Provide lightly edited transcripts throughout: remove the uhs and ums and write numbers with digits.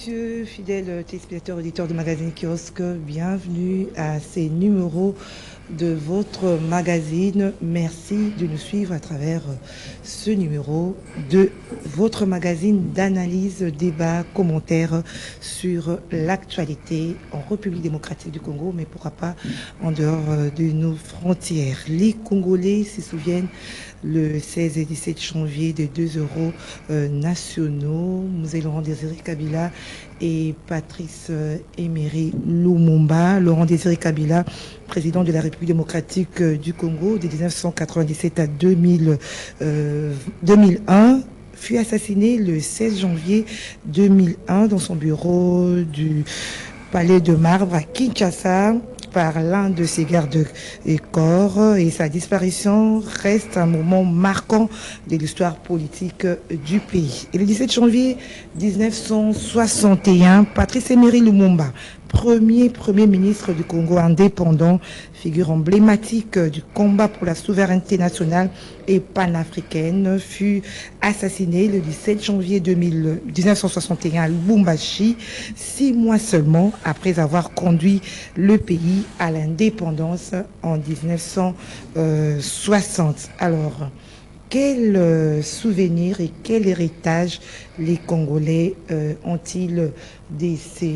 messieurs, fidèles téléspectateurs, auditeurs de Magazine Kiosque, bienvenue à ces numéros de votre magazine. Merci de nous suivre à travers ce numéro de votre magazine d'analyse, débat, commentaires sur l'actualité en République démocratique du Congo, mais pourquoi pas en dehors de nos frontières. Les Congolais se souviennent le 16 et 17 janvier des 2 euros nationaux. Nous Laurent Désiré Kabila et Patrice Emery Lumumba. Laurent Désiré Kabila, président de la République démocratique du Congo de 1997 à 2001, fut assassiné le 16 janvier 2001 dans son bureau du Palais de Marbre à Kinshasa par l'un de ses gardes-corps, et sa disparition reste un moment marquant de l'histoire politique du pays. Et le 17 janvier 1961, Patrice Emery Lumumba, premier ministre du Congo indépendant, figure emblématique du combat pour la souveraineté nationale et panafricaine, fut assassiné le 17 janvier 1961 à Lubumbashi, 6 mois seulement après avoir conduit le pays à l'indépendance en 1960. Alors, quel souvenir et quel héritage les Congolais ont-ils de ces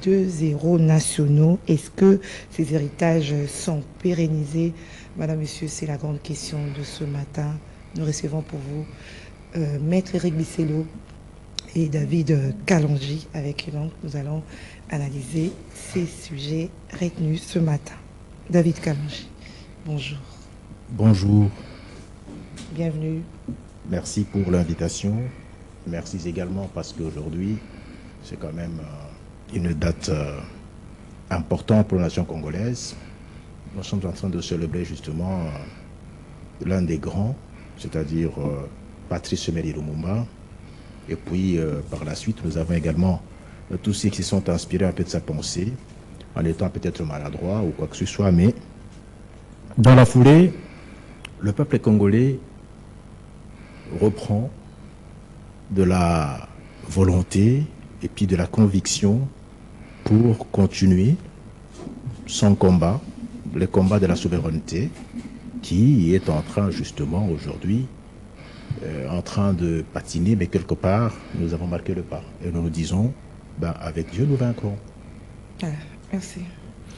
2 héros nationaux? Est-ce que ces héritages sont pérennisés? Madame, Monsieur, c'est la grande question de ce matin. Nous recevons pour vous Maître Eric Bissello et David Kalonji. Avec eux, nous allons analyser ces sujets retenus ce matin. David Kalonji, bonjour. Bonjour. Bienvenue. Merci pour l'invitation. Merci également parce qu'aujourd'hui, c'est quand même une date importante pour la nation congolaise. Nous sommes en train de célébrer justement l'un des grands, c'est-à-dire Patrice Emery Lumumba. Et puis, par la suite, nous avons également tous ceux qui sont inspirés un peu de sa pensée, en étant peut-être maladroits ou quoi que ce soit. Mais dans la foulée, le peuple congolais reprend de la volonté et puis de la conviction pour continuer son combat, le combat de la souveraineté, qui est en train justement aujourd'hui en train de patiner, mais quelque part nous avons marqué le pas et nous nous disons avec Dieu nous vaincrons. Merci.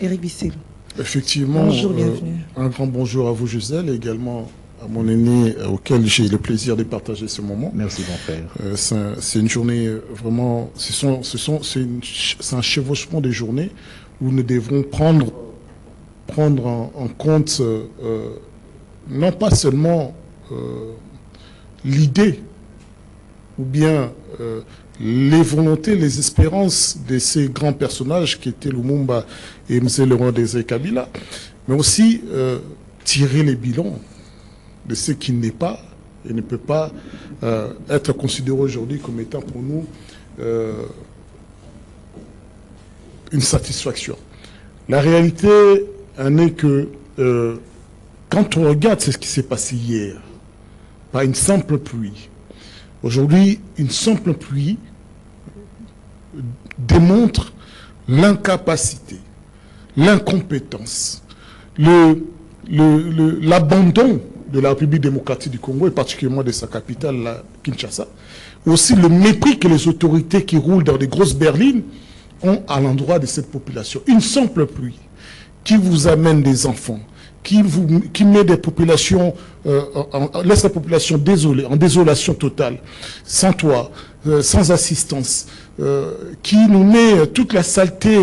Eric Bissello. Effectivement, bonjour, bienvenue. Un grand bonjour à vous, Gisèle, et également à mon aîné auquel j'ai le plaisir de partager ce moment. Merci, mon frère. C'est une journée vraiment, c'est un chevauchement de journée où nous devrons prendre en compte non pas seulement l'idée ou bien les volontés, les espérances de ces grands personnages qui étaient Lumumba et M. Laurent Désiré Kabila, mais aussi tirer les bilans de ce qui n'est pas et ne peut pas être considéré aujourd'hui comme étant pour nous une satisfaction. La réalité en est que quand on regarde ce qui s'est passé hier, par une simple pluie, aujourd'hui, une simple pluie démontre l'incapacité, l'incompétence, l'abandon de la République démocratique du Congo, et particulièrement de sa capitale, la Kinshasa, aussi le mépris que les autorités qui roulent dans des grosses berlines ont à l'endroit de cette population. Une simple pluie qui vous amène des enfants, qui met des populations, laisse la population désolée, en désolation totale, sans toit, sans assistance, qui nous met toute la saleté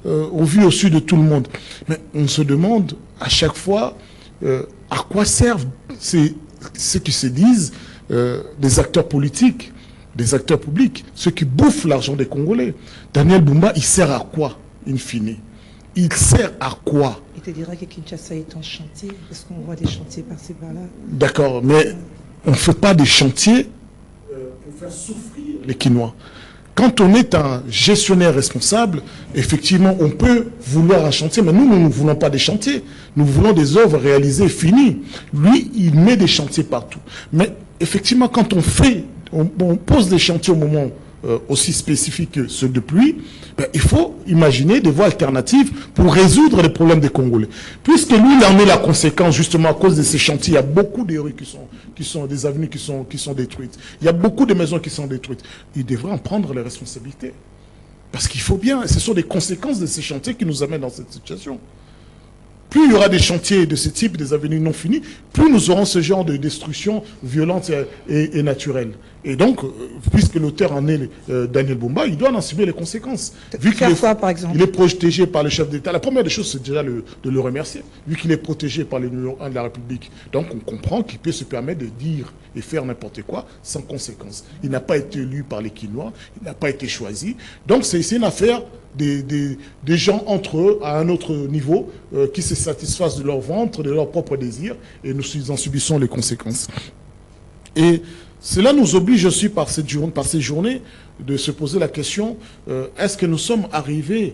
au vu au su de tout le monde. Mais on se demande à chaque fois à quoi servent ceux qui se disent des acteurs politiques, des acteurs publics, ceux qui bouffent l'argent des Congolais. Daniel Bumba, il sert à quoi, in fine? Il sert à quoi? Il te dira que Kinshasa est en chantier, parce qu'on voit des chantiers par-ci par-là. D'accord, mais on ne fait pas des chantiers pour faire souffrir les Kinois. Quand on est un gestionnaire responsable, effectivement, on peut vouloir un chantier, mais nous ne voulons pas des chantiers. Nous voulons des œuvres réalisées, finies. Lui, il met des chantiers partout. Mais effectivement, quand on pose des chantiers au moment aussi spécifiques que ceux de pluie, ben, il faut imaginer des voies alternatives pour résoudre les problèmes des Congolais. Puisque lui, il en est la conséquence, justement, à cause de ces chantiers. Il y a beaucoup de rues qui sont des avenues qui sont détruites. Il y a beaucoup de maisons qui sont détruites. Il devrait en prendre les responsabilités. Parce qu'il faut bien, ce sont des conséquences de ces chantiers qui nous amènent dans cette situation. Plus il y aura des chantiers de ce type, des avenues non finies, plus nous aurons ce genre de destruction violente et naturelle. Et donc, puisque l'auteur en est Daniel Bumba, il doit en subir les conséquences. Vu qu'il est, quoi, par exemple? Il est protégé par le chef d'État. La première des choses, c'est déjà de le remercier, vu qu'il est protégé par le numéro 1 de la République. Donc, on comprend qu'il peut se permettre de dire et faire n'importe quoi sans conséquence. Il n'a pas été élu par les Quinois, il n'a pas été choisi. Donc, c'est une affaire des gens entre eux à un autre niveau qui se satisfassent de leur ventre, de leurs propres désirs, et nous en subissons les conséquences. Et cela nous oblige aussi par ces journées de se poser la question, est-ce que nous sommes arrivés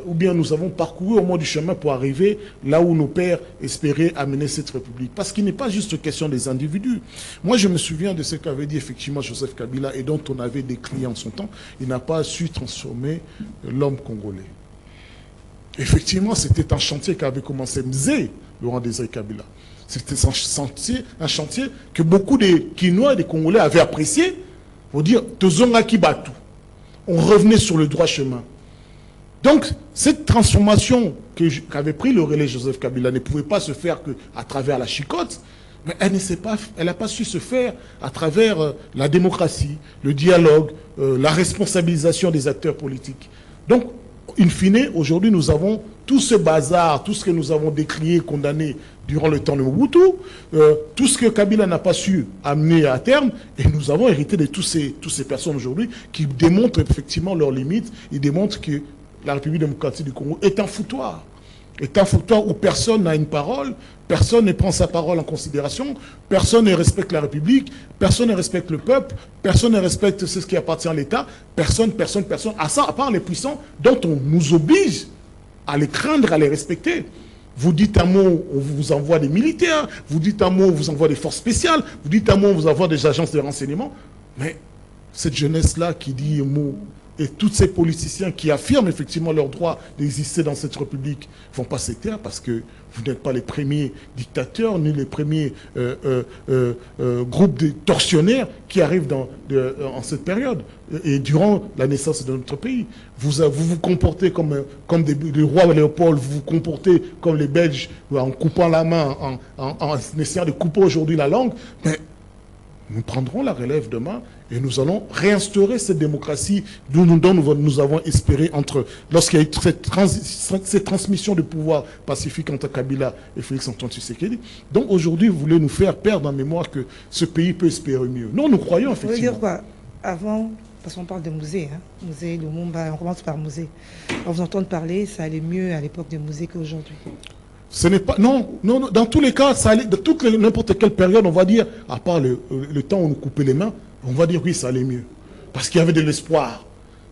ou bien nous avons parcouru au moins du chemin pour arriver là où nos pères espéraient amener cette République. Parce qu'il n'est pas juste question des individus. Moi, je me souviens de ce qu'avait dit effectivement Joseph Kabila et dont on avait décrié en son temps. Il n'a pas su transformer l'homme congolais. Effectivement, c'était un chantier qu'avait commencé Mzee, Laurent Désiré Kabila. C'était un chantier que beaucoup de Quinois et des Congolais avaient apprécié pour dire « Tozonga Kibatu ». On revenait sur le droit chemin. Donc, cette transformation qu'avait pris le relais Joseph Kabila ne pouvait pas se faire qu'à travers la chicotte, mais elle n'a pas su se faire à travers la démocratie, le dialogue, la responsabilisation des acteurs politiques. Donc, in fine, aujourd'hui, nous avons tout ce bazar, tout ce que nous avons décrié, condamné durant le temps de Mobutu, tout ce que Kabila n'a pas su amener à terme, et nous avons hérité de toutes ces personnes aujourd'hui qui démontrent effectivement leurs limites, ils démontrent que la République démocratique du Congo est un foutoir. Est un foutoir où personne n'a une parole, personne ne prend sa parole en considération, personne ne respecte la République, personne ne respecte le peuple, personne ne respecte ce qui appartient à l'État, personne, à ça, à part les puissants dont on nous oblige à les craindre, à les respecter. Vous dites un mot, on vous envoie des militaires, vous dites un mot, on vous envoie des forces spéciales, vous dites un mot, on vous envoie des agences de renseignement. Mais cette jeunesse-là qui dit un mot, et tous ces politiciens qui affirment effectivement leur droit d'exister dans cette République ne vont pas se taire parce que vous n'êtes pas les premiers dictateurs ni les premiers groupes de tortionnaires qui arrivent en cette période et durant la naissance de notre pays. Vous vous comportez comme des rois Léopold, vous vous comportez comme les Belges en coupant la main, en essayant de couper aujourd'hui la langue. Mais nous prendrons la relève demain et nous allons réinstaurer cette démocratie dont nous avons espéré lorsqu'il y a eu cette transmission de pouvoir pacifique entre Kabila et Félix-Antoine Tshisekedi. Donc aujourd'hui, vous voulez nous faire perdre en mémoire que ce pays peut espérer mieux. Non, nous croyons effectivement. Vous voulez dire quoi? Avant, parce qu'on parle de Mzee, Mzee, Lumumba, on commence par Mzee. On vous entend parler, ça allait mieux à l'époque de Mzee qu'aujourd'hui. Ce n'est pas... Non, dans tous les cas, ça allait, de n'importe quelle période, on va dire, à part le temps où on nous coupait les mains, on va dire oui, ça allait mieux. Parce qu'il y avait de l'espoir.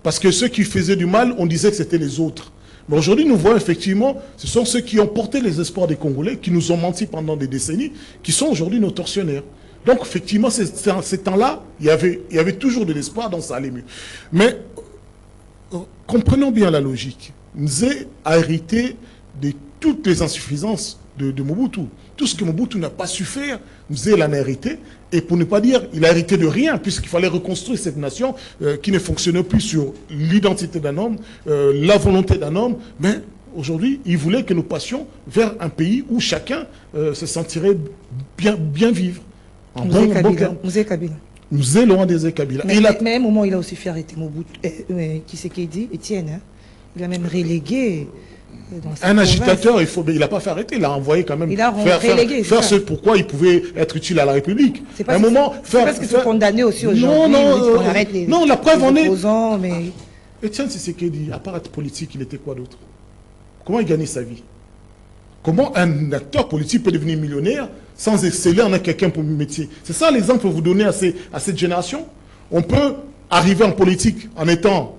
Parce que ceux qui faisaient du mal, on disait que c'était les autres. Mais aujourd'hui, nous voyons effectivement, ce sont ceux qui ont porté les espoirs des Congolais, qui nous ont menti pendant des décennies, qui sont aujourd'hui nos tortionnaires. Donc, effectivement, ces temps-là, il y avait toujours de l'espoir, donc ça allait mieux. Mais, comprenons bien la logique. Mzee a hérité de toutes les insuffisances de Mobutu. Tout ce que Mobutu n'a pas su faire, Mzee l'en a hérité. Et pour ne pas dire, il a hérité de rien, puisqu'il fallait reconstruire cette nation qui ne fonctionnait plus sur l'identité d'un homme, la volonté d'un homme. Mais aujourd'hui, il voulait que nous passions vers un pays où chacun se sentirait bien vivre. Mzee Kabila. Mzee Laurent Désiré Kabila. Mais à un moment, il a aussi fait arrêter Mobutu, Tshisekedi, Étienne. Il a même relégué. Un agitateur, il n'a pas fait arrêter, il a envoyé quand même faire ce pourquoi il pouvait être utile à la République. À un moment, parce que c'est condamné aussi aujourd'hui. Non, la preuve en est. Mais... Étienne Tshisekedi, à part être politique, il était quoi d'autre? Comment il gagnait sa vie? Comment un acteur politique peut devenir millionnaire sans exceller en quelqu'un pour le métier? C'est ça l'exemple que vous donnez à cette génération. On peut arriver en politique en étant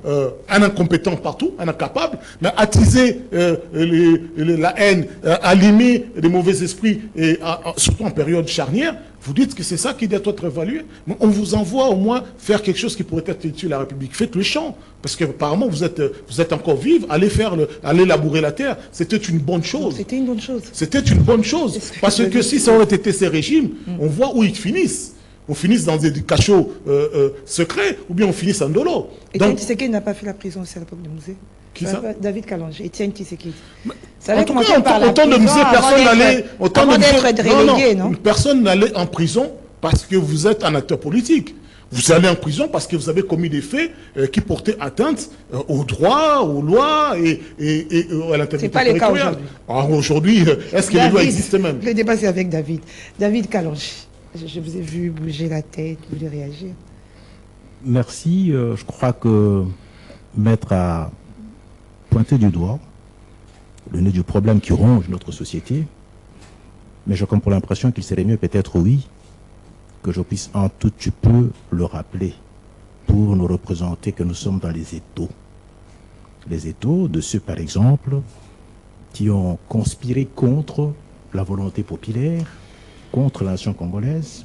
un incompétent partout, un incapable, mais attiser la haine, allumer les mauvais esprits, et surtout en période charnière, vous dites que c'est ça qui doit être évalué. On vous envoie au moins faire quelque chose qui pourrait être utile à la République. Faites le champ, parce qu'apparemment vous êtes encore vive, allez labourer la terre. C'était une bonne chose. C'était une bonne chose. C'était une bonne chose. Parce que si ça aurait été ces régimes, on voit où ils finissent. On finisse dans des cachots secrets, ou bien on finisse en dolo. Etienne Tshisekedi n'a pas fait la prison aussi à l'époque de Musée. Qui ça? David Kalonji, Etienne Tshisekedi. En tout cas, autant de musée, personne n'allait... Avant d'être relégué, non? Personne n'allait en prison parce que vous êtes un acteur politique. Vous allez en prison parce que vous avez commis des faits qui portaient atteinte aux droits, aux lois et à l'intégrité territoriale. Ce n'est pas le cas aujourd'hui. Aujourd'hui, est-ce que les lois existent même? Le débat, c'est avec David. David Kalonji, je vous ai vu bouger la tête, vous voulez réagir? Merci. Je crois que Maître a pointé du doigt le nez du problème qui ronge notre société, mais j'ai comme pour l'impression qu'il serait mieux peut-être, oui, que je puisse un tout petit peu le rappeler pour nous représenter que nous sommes dans les étaux. Les étaux de ceux, par exemple, qui ont conspiré contre la volonté populaire, contre la nation congolaise.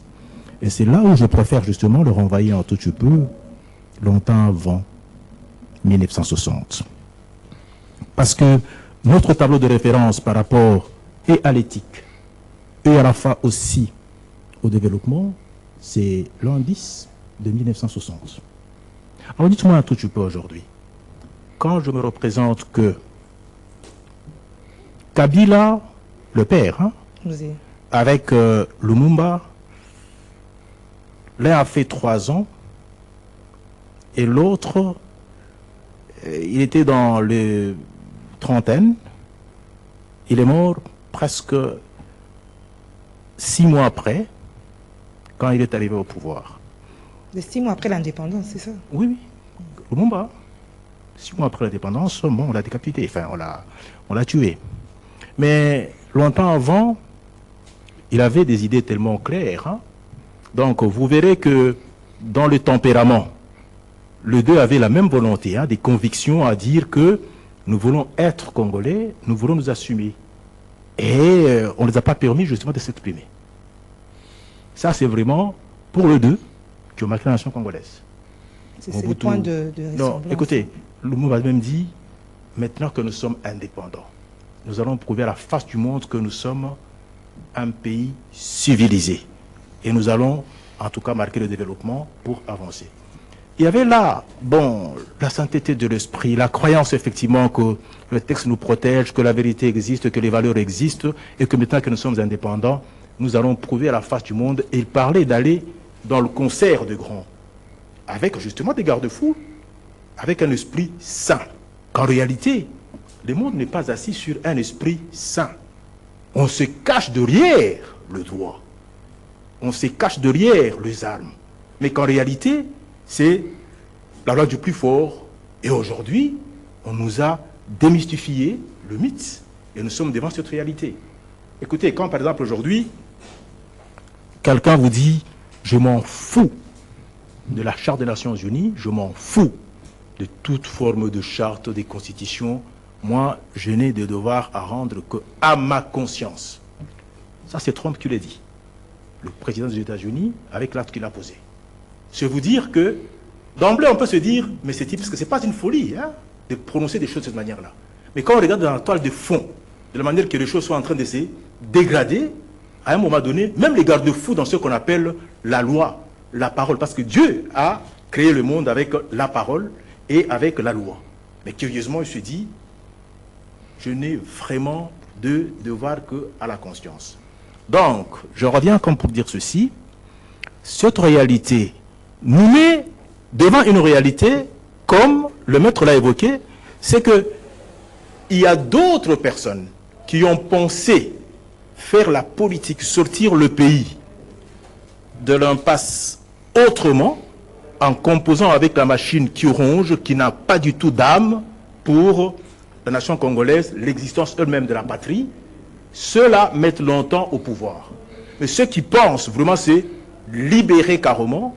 Et c'est là où je préfère justement le renvoyer un tout petit peu longtemps avant 1960. Parce que notre tableau de référence par rapport et à l'éthique et à la fois aussi au développement, c'est l'indice de 1960. Alors dites-moi un tout petit peu aujourd'hui, quand je me représente que Kabila, le père, hein, avec Lumumba, l'un a fait 3 ans et l'autre, il était dans les trentaine, il est mort presque 6 mois après, quand il est arrivé au pouvoir. 6 mois après l'indépendance, c'est ça? Oui, oui. Lumumba, 6 mois après l'indépendance, bon, on l'a décapité, enfin, on l'a tué. Mais longtemps avant, il avait des idées tellement claires. Hein? Donc, vous verrez que dans le tempérament, les deux avaient la même volonté, hein, des convictions à dire que nous voulons être Congolais, nous voulons nous assumer. Et on ne les a pas permis justement de s'exprimer. Ça, c'est vraiment pour les deux qui ont marqué la nation congolaise. C'est le point de ressemblance. Non, écoutez, Lumumba a même dit, maintenant que nous sommes indépendants, nous allons prouver à la face du monde que nous sommes un pays civilisé. Et nous allons, en tout cas, marquer le développement pour avancer. Il y avait là, bon, la sainteté de l'esprit, la croyance effectivement que le texte nous protège, que la vérité existe, que les valeurs existent, et que maintenant que nous sommes indépendants, nous allons prouver à la face du monde. Et il parlait d'aller dans le concert de grands, avec justement des garde-fous, avec un esprit saint. Qu'en réalité, le monde n'est pas assis sur un esprit saint. On se cache derrière le droit. On se cache derrière les armes. Mais qu'en réalité, c'est la loi du plus fort. Et aujourd'hui, on nous a démystifié le mythe. Et nous sommes devant cette réalité. Écoutez, quand par exemple aujourd'hui, quelqu'un vous dit « Je m'en fous de la Charte des Nations Unies, je m'en fous de toute forme de charte, des constitutions, moi, je n'ai de devoir à rendre que à ma conscience. » Ça, c'est Trump qui l'a dit. Le président des États-Unis, avec l'acte qu'il a posé. C'est vous dire que, d'emblée, on peut se dire, mais c'est parce que ce n'est pas une folie hein, de prononcer des choses de cette manière-là. Mais quand on regarde dans la toile de fond, de la manière que les choses sont en train de se dégrader, à un moment donné, même les garde-fous dans ce qu'on appelle la loi, la parole, parce que Dieu a créé le monde avec la parole et avec la loi. Mais curieusement, il se dit, je n'ai vraiment de devoir qu'à la conscience. Donc, je reviens comme pour dire ceci, cette réalité nous met devant une réalité, comme le maître l'a évoqué, c'est que il y a d'autres personnes qui ont pensé faire la politique, sortir le pays de l'impasse autrement, en composant avec la machine qui ronge, qui n'a pas du tout d'âme pour la nation congolaise, l'existence elle-même de la patrie. Ceux-là mettent longtemps au pouvoir. Mais ceux qui pensent vraiment, c'est libérer carrément,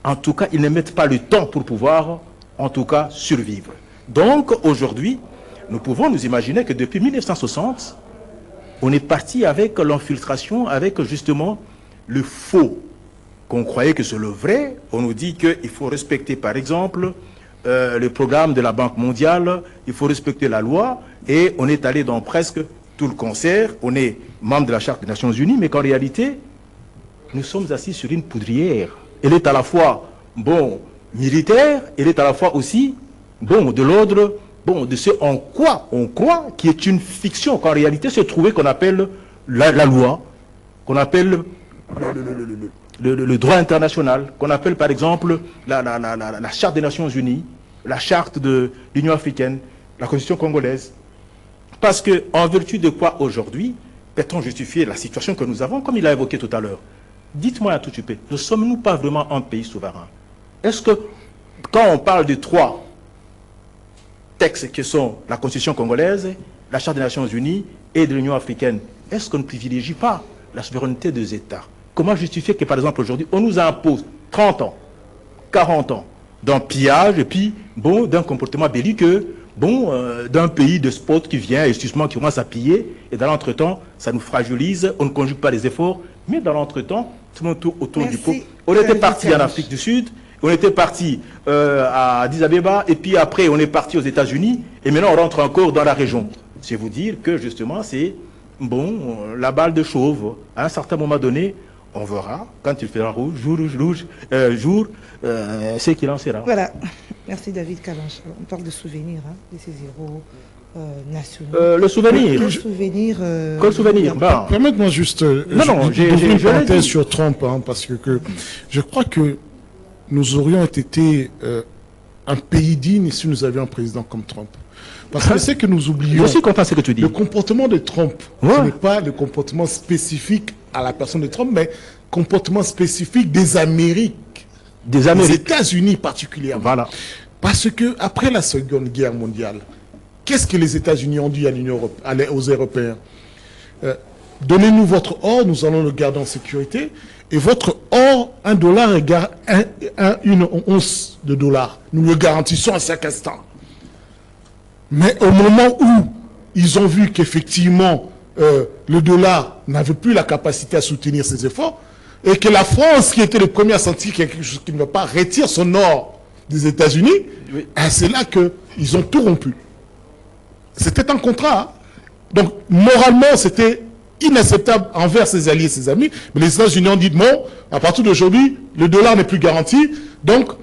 en tout cas, ils ne mettent pas le temps pour pouvoir, en tout cas, survivre. Donc, aujourd'hui, nous pouvons nous imaginer que depuis 1960, on est parti avec l'infiltration, avec justement le faux, qu'on croyait que c'est le vrai. On nous dit qu'il faut respecter, par exemple, le programme de la Banque mondiale, il faut respecter la loi, et on est allé dans presque tout le concert. On est membre de la Charte des Nations Unies, mais qu'en réalité, nous sommes assis sur une poudrière. Elle est à la fois, bon, militaire, elle est à la fois aussi, bon, de l'ordre, bon, de ce en quoi on croit, qui est une fiction, qu'en réalité se trouvait qu'on appelle la loi, qu'on appelle le droit international, qu'on appelle par exemple la Charte des Nations Unies, la Charte de l'Union africaine, la Constitution congolaise. Parce que, en vertu de quoi aujourd'hui peut-on justifier la situation que nous avons, comme il a évoqué tout à l'heure? Dites-moi un tout petit peu, ne sommes-nous pas vraiment un pays souverain? Est-ce que, quand on parle de trois textes qui sont la Constitution congolaise, la Charte des Nations Unies et de l'Union africaine, est-ce qu'on ne privilégie pas la souveraineté des États? Comment justifier que, par exemple, aujourd'hui, on nous impose 30 ans, 40 ans d'un pillage et puis, bon, d'un comportement belliqueux, bon, d'un pays de spot qui vient et justement qui commence à piller, et dans l'entretemps, ça nous fragilise, on ne conjugue pas les efforts, mais dans l'entretemps, tout le monde tourne autour du pot. On était parti en Afrique du Sud, on était parti à Addis Abeba, et puis après, on est parti aux États-Unis, et maintenant, on rentre encore dans la région. C'est vous dire que, justement, c'est, bon, la balle de chauve. À un certain moment donné, on verra, quand il fera rouge, c'est qu'il en sera. Voilà. Merci David Kalanche. On parle de souvenirs, hein, de ces héros nationaux. Le souvenir. Quel souvenir Permettez-moi juste j'ai une parenthèse sur Trump, hein, parce que je crois que nous aurions été un pays digne si nous avions un président comme Trump. Parce que c'est que nous oublions. Je suis content de ce que tu dis. Le comportement de Trump, ce n'est pas le comportement spécifique à la personne de Trump, mais comportement spécifique des Amériques. Des États-Unis particulièrement. Voilà. Parce que après la Seconde Guerre mondiale, qu'est-ce que les États-Unis ont dit à l'Union européenne, aux Européens? Donnez-nous votre or, nous allons le garder en sécurité. Et votre or, $1 égale une once de dollar. Nous le garantissons à chaque instant. Mais au moment où ils ont vu qu'effectivement le dollar n'avait plus la capacité à soutenir ses efforts, et que la France, qui était le premier à sentir qu'il y a quelque chose qui ne va pas, retire son or des États-Unis, oui. C'est là qu'ils ont tout rompu. C'était un contrat. Hein. Donc, moralement, c'était inacceptable envers ses alliés et ses amis. Mais les États-Unis ont dit, bon, à partir d'aujourd'hui, le dollar n'est plus garanti. Donc,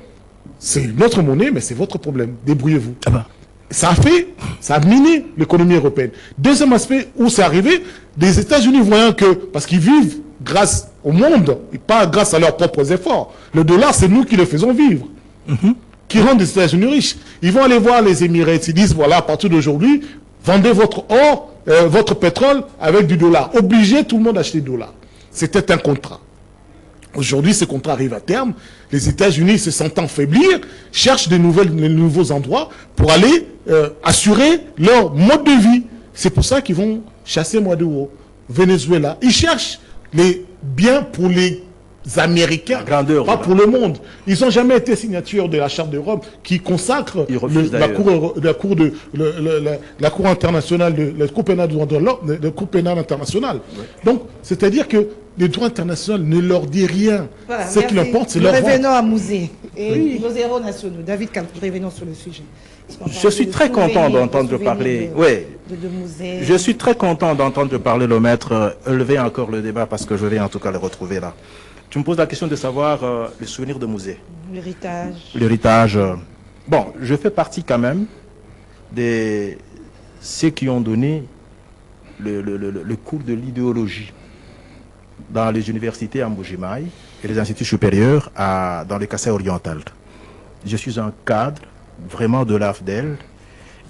c'est notre monnaie, mais c'est votre problème. Débrouillez-vous. Ah ben. Ça a miné l'économie européenne. Deuxième aspect où c'est arrivé, les États-Unis voyant que, parce qu'ils vivent grâce au monde, et pas grâce à leurs propres efforts. Le dollar, c'est nous qui le faisons vivre. Qui rendent les États-Unis riches. Ils vont aller voir les Émirats, ils disent, voilà, à partir d'aujourd'hui, vendez votre or, votre pétrole avec du dollar. Obligez tout le monde d'acheter du dollar. C'était un contrat. Aujourd'hui, ce contrat arrive à terme. Les États-Unis, se sentant faiblir, cherchent de nouveaux endroits pour aller assurer leur mode de vie. C'est pour ça qu'ils vont chasser Maduro, Venezuela. Ils cherchent les biens pour les Américains, pas pour le monde. Ils n'ont jamais été signataires de la Charte de Rome qui consacre la Cour internationale, la Cour pénale internationale. Ouais. Donc, c'est-à-dire que le droit international ne leur dit rien. Voilà, ce qui l'importe, c'est leur droit. Revenons à Mouzé et nos héros nationaux. David, revenons sur le sujet. Je suis très content d'entendre parler. Oui. Je suis très content d'entendre parler le maître élever encore le débat parce que je vais en tout cas le retrouver là. Tu me poses la question de savoir le souvenir de Mouzé. L'héritage. L'héritage. Bon, je fais partie quand même de ceux qui ont donné le cours de l'idéologie dans les universités à Mbujimaï et les instituts supérieurs dans le Kassai oriental. Je suis un cadre vraiment de l'AFDEL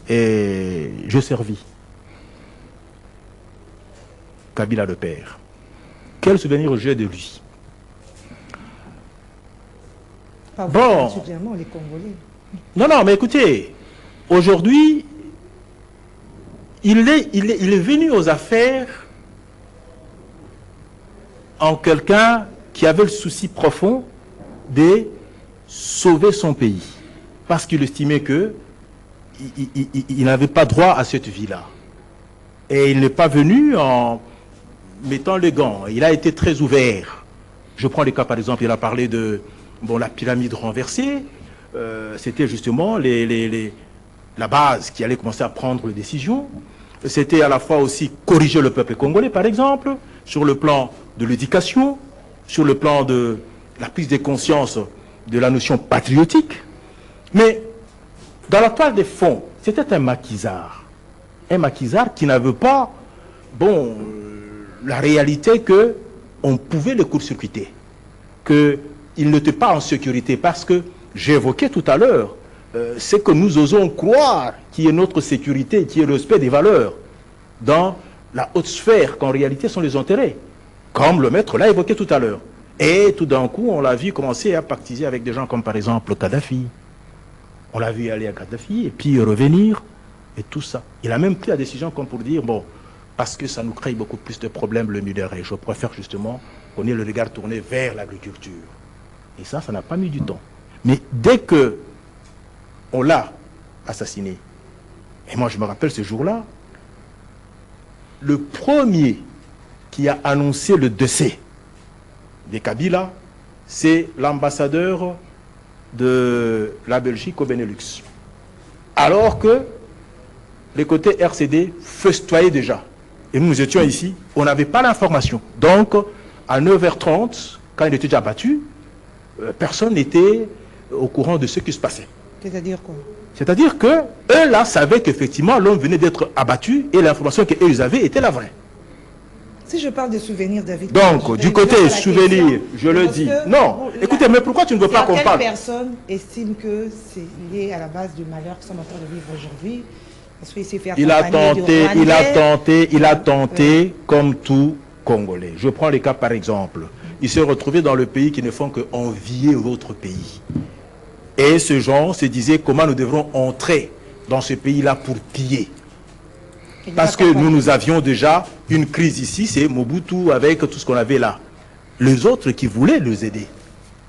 et je servis Kabila le père. Quel souvenir j'ai de lui? Bon. Particulièrement les Congolais. Non, mais écoutez, aujourd'hui, il est venu aux affaires en quelqu'un qui avait le souci profond de sauver son pays parce qu'il estimait que il n'avait pas droit à cette vie-là. Et il n'est pas venu en mettant les gants. Il a été très ouvert. Je prends les cas, par exemple, il a parlé de la pyramide renversée. C'était justement la base qui allait commencer à prendre les décisions. C'était à la fois aussi corriger le peuple congolais, par exemple, sur le plan de l'éducation, sur le plan de la prise de conscience de la notion patriotique. Mais dans la toile des fonds, c'était un maquisard. Un maquisard qui n'avait pas, la réalité qu'on pouvait le court-circuiter, qu'il n'était pas en sécurité, parce que j'évoquais tout à l'heure, ce que nous osons croire qui est notre sécurité, qui est le respect des valeurs dans la haute sphère, qu'en réalité sont les intérêts, comme le maître l'a évoqué tout à l'heure. Et tout d'un coup, on l'a vu commencer à pactiser avec des gens comme par exemple Kadhafi. On l'a vu aller à Kadhafi et puis revenir et tout ça. Il a même pris la décision comme pour dire, parce que ça nous crée beaucoup plus de problèmes le minerai, je préfère justement qu'on ait le regard tourné vers l'agriculture. Et ça n'a pas mis du temps. Mais dès que on l'a assassiné, et moi je me rappelle ce jour-là, le premier qui a annoncé le décès de Kabila, c'est l'ambassadeur de la Belgique au Benelux. Alors que les côtés RCD festoyaient déjà. Et nous étions ici, on n'avait pas l'information. Donc, à 9h30, quand il était déjà battu, personne n'était au courant de ce qui se passait. C'est-à-dire quoi? C'est-à-dire que eux là savaient qu'effectivement l'homme venait d'être abattu et l'information qu'eux avaient était la vraie. Si je parle de souvenirs, David... Donc, du côté souvenir, je le dis. Non, écoutez, mais pourquoi tu ne veux pas qu'on parle? Certaines personnes estiment que c'est lié à la base du malheur qu'ils sont en train de vivre aujourd'hui. Parce qu'il s'est fait il a tenté comme tout Congolais. Je prends les cas par exemple. Il s'est retrouvé dans le pays qui ne font qu'envier l'autre pays. Et ce genre se disait comment nous devrons entrer dans ce pays-là pour piller. Parce que nous avions déjà une crise ici, c'est Mobutu avec tout ce qu'on avait là. Les autres qui voulaient les aider,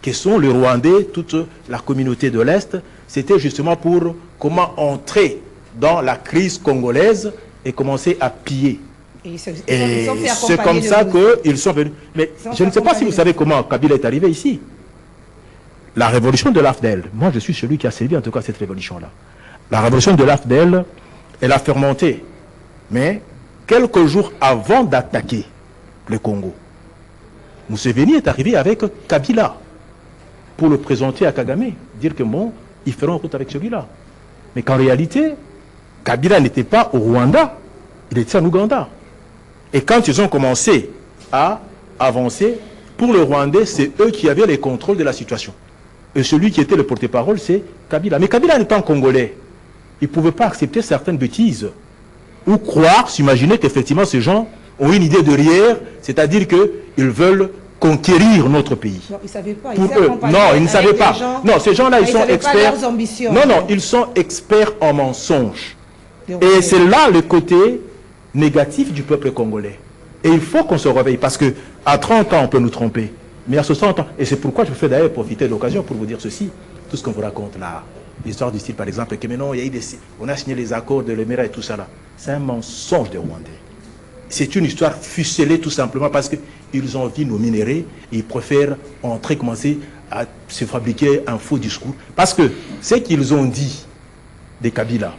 qui sont les Rwandais, toute la communauté de l'Est, c'était justement pour comment entrer dans la crise congolaise et commencer à piller. Et c'est comme ça qu'ils sont venus. Mais je ne sais pas si vous savez comment Kabila est arrivé ici. La révolution de l'AFDEL, moi je suis celui qui a servi en tout cas cette révolution-là. La révolution de l'AFDEL, elle a fermenté. Mais quelques jours avant d'attaquer le Congo, Museveni est arrivé avec Kabila pour le présenter à Kagame, dire que ils feront route avec celui-là. Mais qu'en réalité, Kabila n'était pas au Rwanda, il était en Ouganda. Et quand ils ont commencé à avancer, pour le Rwandais, c'est eux qui avaient les contrôles de la situation. Et celui qui était le porte-parole, c'est Kabila. Mais Kabila n'étant congolais, il ne pouvait pas accepter certaines bêtises. Ou croire, s'imaginer qu'effectivement ces gens ont une idée derrière, c'est-à-dire qu'ils veulent conquérir notre pays. Non, ils ne savaient pas. Pour eux, non, ils ne savaient pas. Non, ces gens-là, ils sont experts. Non, ils sont experts en mensonges. Et c'est là le côté négatif du peuple congolais. Et il faut qu'on se réveille, parce que à 30 ans, on peut nous tromper. Mais à 60 ans, et c'est pourquoi je fais d'ailleurs profiter de l'occasion pour vous dire ceci, tout ce qu'on vous raconte là, l'histoire du style par exemple, que maintenant on a signé les accords de l'Émirat et tout ça là, c'est un mensonge des Rwandais. C'est une histoire ficelée tout simplement parce qu'ils ont envie de nos minéraux et ils préfèrent commencer à se fabriquer un faux discours. Parce que ce qu'ils ont dit des Kabila,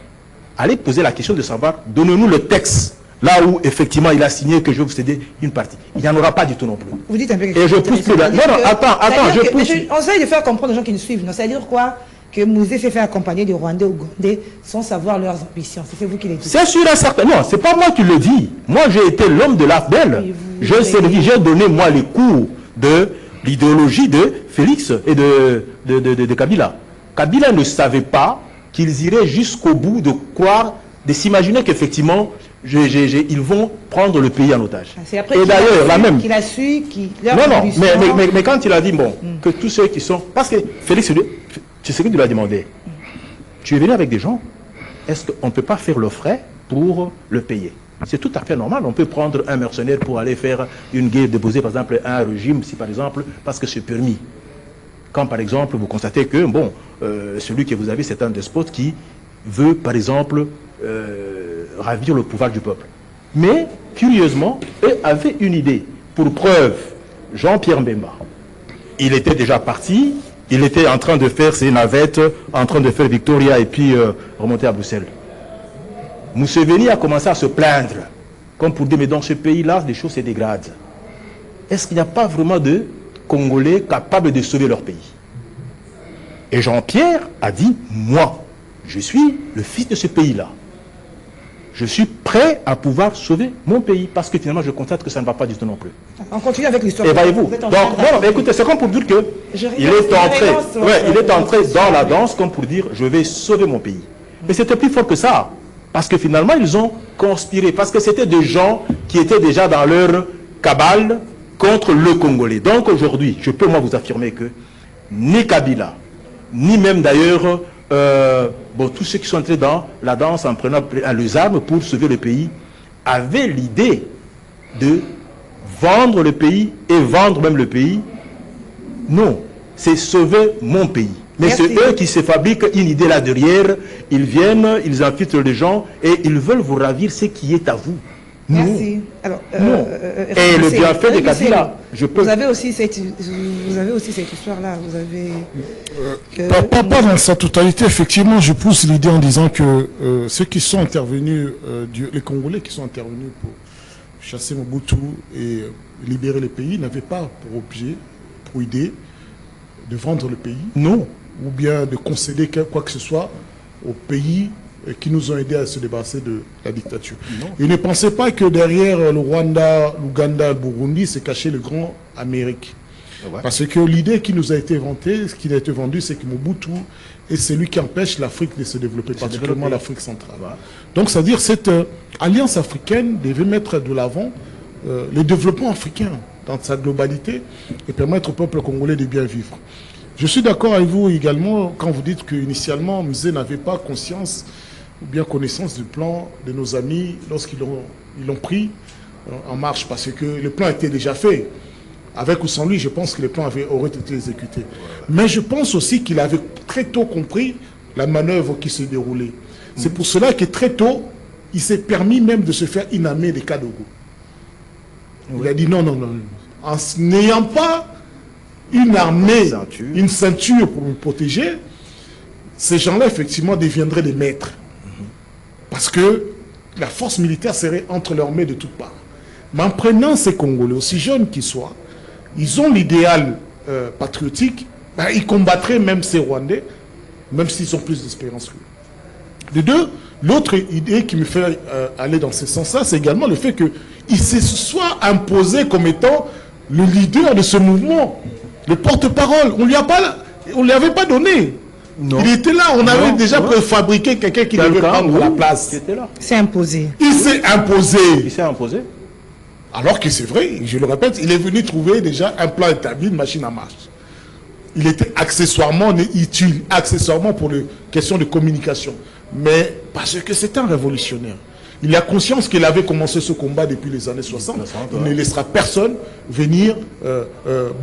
allez poser la question de savoir, donnez-nous le texte. Là où, effectivement, il a signé que je vais vous céder une partie. Il n'y en aura pas du tout non plus. Vous dites un peu quelque chose. Et je pousse plus là. Non, attends, je pousse. On essaie de faire comprendre aux gens qui nous suivent. Ça veut dire quoi? Que Mouzé s'est fait accompagner des Rwandais ougandais sans savoir leurs ambitions. C'est vous qui les dites. C'est sûr et certain. Non, c'est pas moi qui le dis. Moi, j'ai été l'homme de l'AFDEL. J'ai donné, moi, les cours de l'idéologie de Félix et de Kabila. Kabila ne savait pas qu'ils iraient jusqu'au bout de croire, de s'imaginer qu'effectivement, ils vont prendre le pays en otage. Et d'ailleurs, la même. Qu'il a su, mais quand il a dit, que tous ceux qui sont... Parce que Félix, tu sais ce qu'il lui a demandé. Tu es venu avec des gens, est-ce qu'on ne peut pas faire le frais pour le payer? C'est tout à fait normal. On peut prendre un mercenaire pour aller faire une guerre, déposer par exemple un régime, si par exemple, parce que c'est permis. Quand, par exemple, vous constatez que, bon, celui que vous avez, c'est un despote qui veut, par exemple, ravir le pouvoir du peuple. Mais, curieusement, eux avaient une idée. Pour preuve, Jean-Pierre Mbemba, il était déjà parti, il était en train de faire ses navettes, en train de faire Victoria et puis remonter à Bruxelles. Museveni a commencé à se plaindre, comme pour dire, mais dans ce pays-là, les choses se dégradent. Est-ce qu'il n'y a pas vraiment de Congolais capables de sauver leur pays? Et Jean-Pierre a dit, moi, je suis le fils de ce pays-là. Je suis prêt à pouvoir sauver mon pays, parce que finalement, je constate que ça ne va pas du tout non plus. On continue avec l'histoire. Et voyez-vous, donc, non, mais écoutez, c'est comme pour dire que il est entré dans la danse, comme pour dire, je vais sauver mon pays. Mais c'était plus fort que ça, parce que finalement, ils ont conspiré, parce que c'était des gens qui étaient déjà dans leur cabale contre le Congolais. Donc aujourd'hui, je peux moi vous affirmer que ni Kabila, ni même d'ailleurs bon, tous ceux qui sont entrés dans la danse en prenant les armes pour sauver le pays, avaient l'idée de vendre le pays et vendre même le pays. Non, c'est sauver mon pays. Mais c'est eux qui se fabriquent une idée là derrière, ils viennent, ils infiltrent les gens et ils veulent vous ravir ce qui est à vous. Merci. Alors, non. Et le bienfait de Kabila, je peux... Vous avez aussi cette histoire-là. Vous avez... Pas dans sa totalité, effectivement, je pousse l'idée en disant que ceux qui sont intervenus, les Congolais qui sont intervenus pour chasser Mobutu et libérer le pays, n'avaient pas pour objet, pour idée, de vendre le pays. Non. Ou bien de concéder quoi que ce soit au pays qui nous ont aidés à se débarrasser de la dictature. Non. Ils ne pensaient pas que derrière le Rwanda, l'Ouganda, le Burundi, se cachait le grand Amérique. Ouais. Parce que l'idée qui nous a été inventée, ce qui a été vendu, c'est que Mobutu est celui qui empêche l'Afrique de se développer, particulièrement l'Afrique centrale. Ouais. Donc, c'est-à-dire cette alliance africaine devait mettre de l'avant le développement africain dans sa globalité et permettre au peuple congolais de bien vivre. Je suis d'accord avec vous également quand vous dites qu'initialement, Musée n'avait pas conscience ou bien connaissance du plan de nos amis lorsqu'ils l'ont pris en marche, parce que le plan était déjà fait. Avec ou sans lui, je pense que le plan aurait été exécuté. Mais je pense aussi qu'il avait très tôt compris la manœuvre qui se déroulait. C'est pour cela que très tôt, il s'est permis même de se faire inhamer des Kadogo. Il a dit non, non, non. En n'ayant pas une armée, une ceinture pour me protéger, ces gens-là, effectivement, deviendraient des maîtres. Parce que la force militaire serait entre leurs mains de toutes parts. Mais en prenant ces Congolais, aussi jeunes qu'ils soient, ils ont l'idéal patriotique, ben, ils combattraient même ces Rwandais, même s'ils ont plus d'expérience que lui. De deux, l'autre idée qui me fait aller dans ce sens-là, c'est également le fait qu'il se soit imposé comme étant le leader de ce mouvement, le porte-parole. On ne lui avait pas donné. Non. Il était là, on avait déjà préfabriqué quelqu'un qui devait prendre la place. C'est imposé. Il s'est imposé. Il s'est imposé. Alors que c'est vrai, je le répète, il est venu trouver déjà un plan établi, une machine à marche. Il était accessoirement utile, accessoirement pour les questions de communication. Mais parce que c'est un révolutionnaire. Il a conscience qu'il avait commencé ce combat depuis les années 60. Il ne laissera personne venir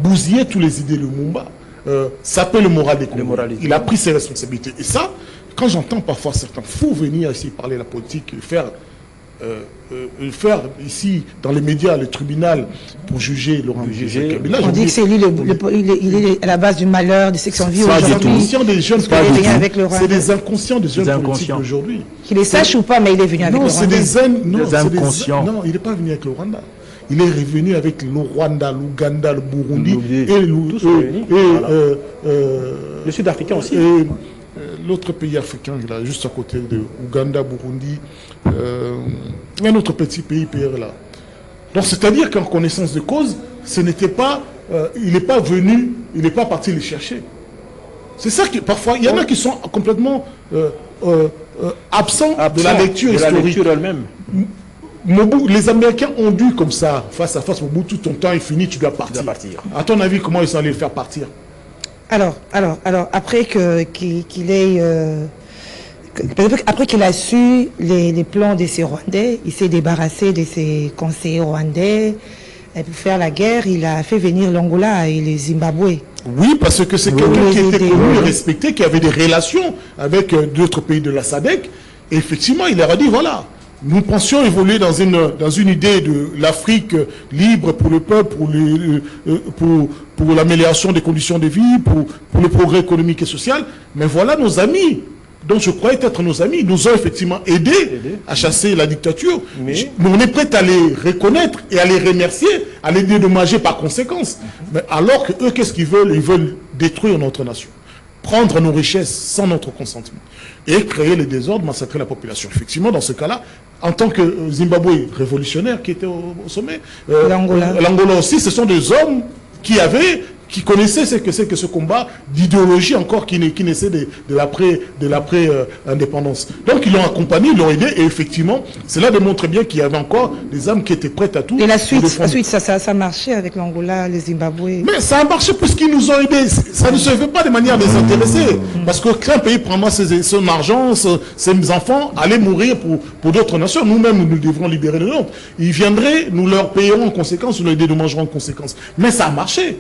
bousiller tous les idées de Lumumba. Saper le moral des Congolais. Il a pris ses responsabilités. Et ça, quand j'entends parfois certains fous venir ici parler de la politique et faire ici, dans les médias, le tribunal pour juger Laurent Kabila. On dit que c'est lui, il est à la base du malheur, de ce qu'on vit aujourd'hui. C'est des inconscients des jeunes politiques d'aujourd'hui. Qu'il les sache ou pas, mais il est venu avec le Rwanda. Des inconscients. Non, il n'est pas venu avec le Rwanda. Il est revenu avec le Rwanda, l'Ouganda, le Burundi le Sud-Africain aussi. L'autre pays africain, là, juste à côté de Ouganda, Burundi, un autre petit pays là. Donc c'est-à-dire qu'en connaissance de cause, ce n'était pas, il n'est pas venu, il n'est pas parti les chercher. C'est ça qui, parfois, il y en a qui sont complètement absents de la lecture historique. La lecture elle-même. Les Américains ont dû comme ça, face à face, Mobutu, ton temps est fini, tu dois partir. À ton avis, comment ils sont allés le faire partir? Alors, après qu'il ait, après qu'il a su les plans de ces Rwandais, il s'est débarrassé de ses conseillers rwandais. Et pour faire la guerre, il a fait venir l'Angola et les Zimbabwe. Oui, parce que c'est quelqu'un qui était connu et respecté, qui avait des relations avec d'autres pays de la SADC. Et effectivement, il leur a dit, voilà, nous pensions évoluer dans une idée de l'Afrique libre pour le peuple, pour l'amélioration des conditions de vie, pour le progrès économique et social. Mais voilà nos amis, dont je croyais être nos amis, nous ont effectivement aidés à chasser la dictature. Mais on est prêt à les reconnaître et à les remercier, à les dédommager par conséquence. Mais alors que eux, qu'est-ce qu'ils veulent? Ils veulent détruire notre nation, prendre nos richesses sans notre consentement et créer les désordres, massacrer la population. Effectivement, dans ce cas-là, en tant que Zimbabwe révolutionnaire qui était au sommet, l'Angola aussi, ce sont des hommes qui connaissaient ce que c'est que ce combat d'idéologie encore qui naissait de l'après-indépendance. Donc ils l'ont accompagné, ils l'ont aidé, et effectivement, cela démontre bien qu'il y avait encore des âmes qui étaient prêtes à tout. Et la suite ça marchait avec l'Angola, le Zimbabwe. Mais ça a marché puisqu'ils nous ont aidés. Ça ne se fait pas de manière désintéressée. Parce que qu'un pays prendra son argent, ses enfants, aller mourir pour d'autres nations. Nous-mêmes, nous devrons libérer le nôtre. Ils viendraient, nous leur payerons en conséquence, nous les dédommagerons en conséquence. Mais ça a marché.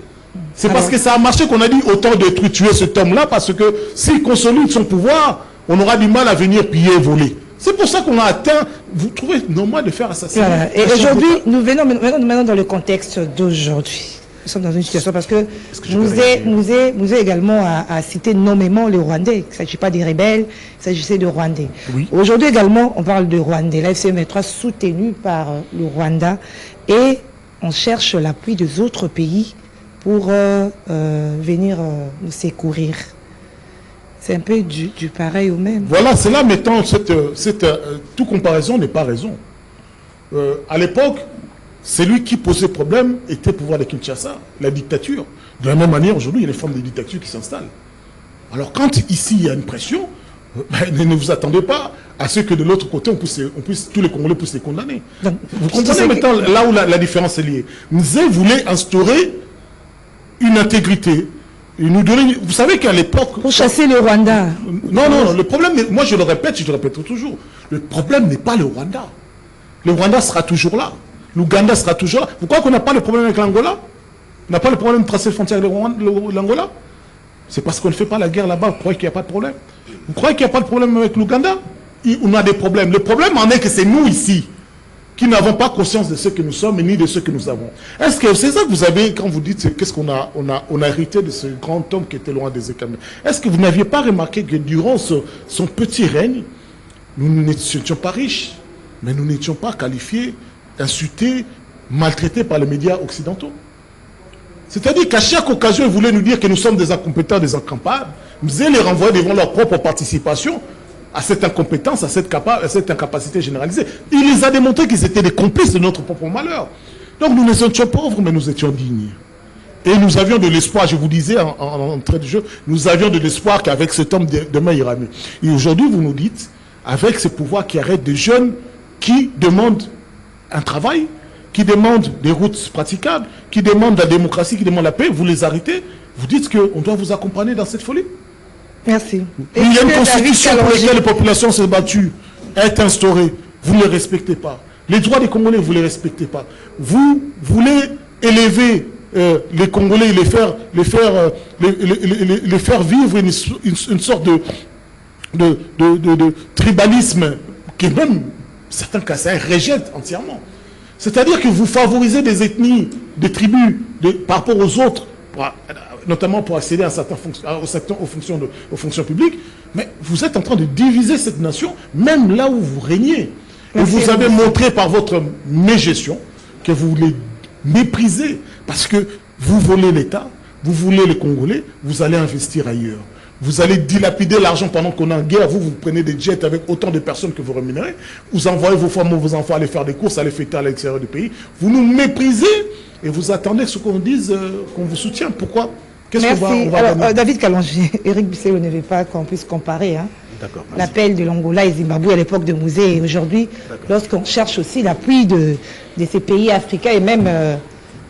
C'est parce que ça a marché qu'on a dit autant de tuer cet homme-là, parce que s'il consolide son pouvoir, on aura du mal à venir piller et voler. C'est pour ça qu'on a atteint, vous trouvez normal de faire assassiner. Voilà. Et aujourd'hui, nous venons maintenant dans le contexte d'aujourd'hui. Nous sommes dans une situation parce que nous est également à citer nommément les Rwandais. Il ne s'agit pas des rebelles, il s'agissait de Rwandais. Oui. Aujourd'hui également, on parle de Rwandais. La FCM3 soutenue par le Rwanda et on cherche l'appui des autres pays pour venir nous secourir. C'est un peu du pareil au même. Voilà, c'est là maintenant, toute comparaison n'est pas raison. À l'époque, celui qui posait problème était le pouvoir de Kinshasa, la dictature. De la même manière, aujourd'hui, il y a des formes de dictature qui s'installent. Alors quand ici, il y a une pression, ne vous attendez pas à ce que de l'autre côté, tous les Congolais puissent les condamner. Donc, vous comprenez maintenant là où la différence est liée. Nzé voulait instaurer une intégrité. Et nous donner, vous savez qu'à l'époque... Pour chasser le Rwanda. Non, le problème, moi je le répète toujours, le problème n'est pas le Rwanda. Le Rwanda sera toujours là. L'Ouganda sera toujours là. Vous croyez qu'on n'a pas le problème avec l'Angola? On n'a pas le problème de tracer les frontières avec l'Angola? C'est parce qu'on ne fait pas la guerre là-bas. Vous croyez qu'il n'y a pas de problème? Vous croyez qu'il n'y a pas de problème avec l'Ouganda? On a des problèmes. Le problème en est que c'est nous ici qui n'avons pas conscience de ce que nous sommes et ni de ce que nous avons. Est-ce que c'est ça que vous avez, quand vous dites qu'est-ce qu'on a, on a hérité de ce grand homme qui était loin des écamés? Est-ce que vous n'aviez pas remarqué que durant son petit règne, nous n'étions pas riches, mais nous n'étions pas qualifiés, insultés, maltraités par les médias occidentaux? C'est-à-dire qu'à chaque occasion, ils voulaient nous dire que nous sommes des incompétents, des incapables. Nous allons les renvoyer devant leur propre participation à cette incompétence, à cette incapacité généralisée. Il les a démontré qu'ils étaient des complices de notre propre malheur. Donc nous étions pauvres, mais nous étions dignes. Et nous avions de l'espoir, je vous disais en entrée de jeu, nous avions de l'espoir qu'avec cet homme, demain ira mieux. Et aujourd'hui, vous nous dites, avec ce pouvoir qui arrête des jeunes qui demandent un travail, qui demandent des routes praticables, qui demandent la démocratie, qui demandent la paix, vous les arrêtez, vous dites qu'on doit vous accompagner dans cette folie. Merci. Il y a une constitution pour laquelle les populations s'est battue, est instaurée. Vous ne les respectez pas. Les droits des Congolais, vous ne les respectez pas. Vous voulez élever les Congolais, les faire vivre une sorte de tribalisme qui est même, certains cas, ça rejette entièrement. C'est-à-dire que vous favorisez des ethnies, des tribus par rapport aux autres, notamment pour accéder à certaines aux fonctions publiques, mais vous êtes en train de diviser cette nation, même là où vous régnez. Et vous avez montré par votre mégestion que vous les méprisez, parce que vous volez l'État, vous voulez les Congolais, vous allez investir ailleurs. Vous allez dilapider l'argent pendant qu'on est en guerre, vous prenez des jets avec autant de personnes que vous rémunérez, vous envoyez vos femmes ou vos enfants aller faire des courses, aller fêter à l'extérieur du pays, vous nous méprisez et vous attendez ce qu'on dise, qu'on vous soutient. Pourquoi? Qu'est-ce qu'on va Alors, David Kalonji, Éric Bisselo ne veut pas qu'on puisse comparer l'appel de l'Angola et Zimbabwe à l'époque de Mouzé et aujourd'hui, lorsqu'on cherche aussi l'appui de ces pays africains et même